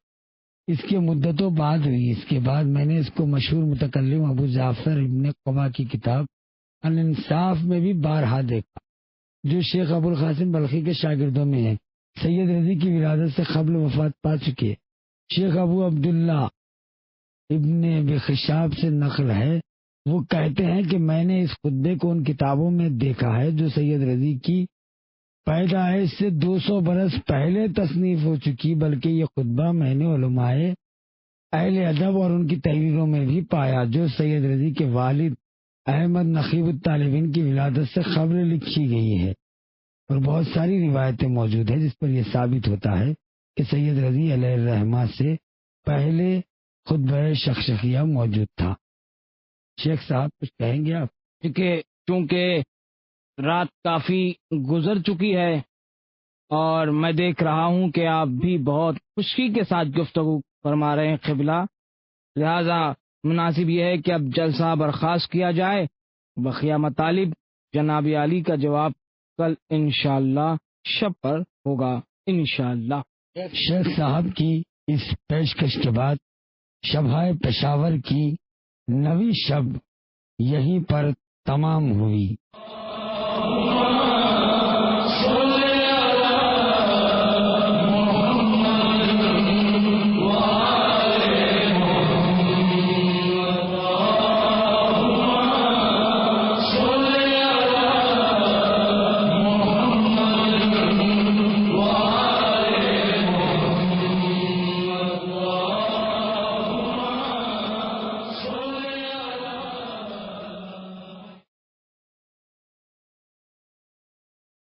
B: اس کے مدتوں بعد ہوئی۔ اس کے بعد میں نے اس کو مشہور متکلم ابو جعفر ابن قبا کی کتاب الانصاف میں بھی بارہا دیکھا، جو شیخ ابو القاسم بلخی کے شاگردوں میں ہے۔ سید رضی کی ولادت سے قبل وفات پا چکے شیخ ابو عبداللہ ابن بخشاب سے نقل ہے، وہ کہتے ہیں کہ میں نے اس خطبے کو ان کتابوں میں دیکھا ہے جو سید رضی کی پیدائش سے 200 برس پہلے تصنیف ہو چکی، بلکہ یہ خطبہ میں نے علماء اہل ادب اور ان کی تحریروں میں بھی پایا جو سید رضی کے والد احمد نقیب الطالبین کی ولادت سے قبل لکھی گئی ہے، اور بہت ساری روایتیں موجود ہیں جس پر یہ ثابت ہوتا ہے کہ سید رضی علیہ الرحمہ سے پہلے خطبہ شخشقیہ موجود تھا۔ شیخ صاحب کچھ کہیں گے آپ؟
A: چونکہ رات کافی گزر چکی ہے اور میں دیکھ رہا ہوں کہ آپ بھی بہت خشکی کے ساتھ گفتگو فرما رہے ہیں قبلہ، لہذا مناسب یہ ہے کہ اب جلسہ برخاست کیا جائے۔ بقیہ مطالب جناب عالی کا جواب کل انشاءاللہ شب پر ہوگا انشاءاللہ۔
B: شیخ صاحب کی اس پیشکش کے بعد شبہ پشاور کی 9ویں شب یہیں پر تمام ہوئی۔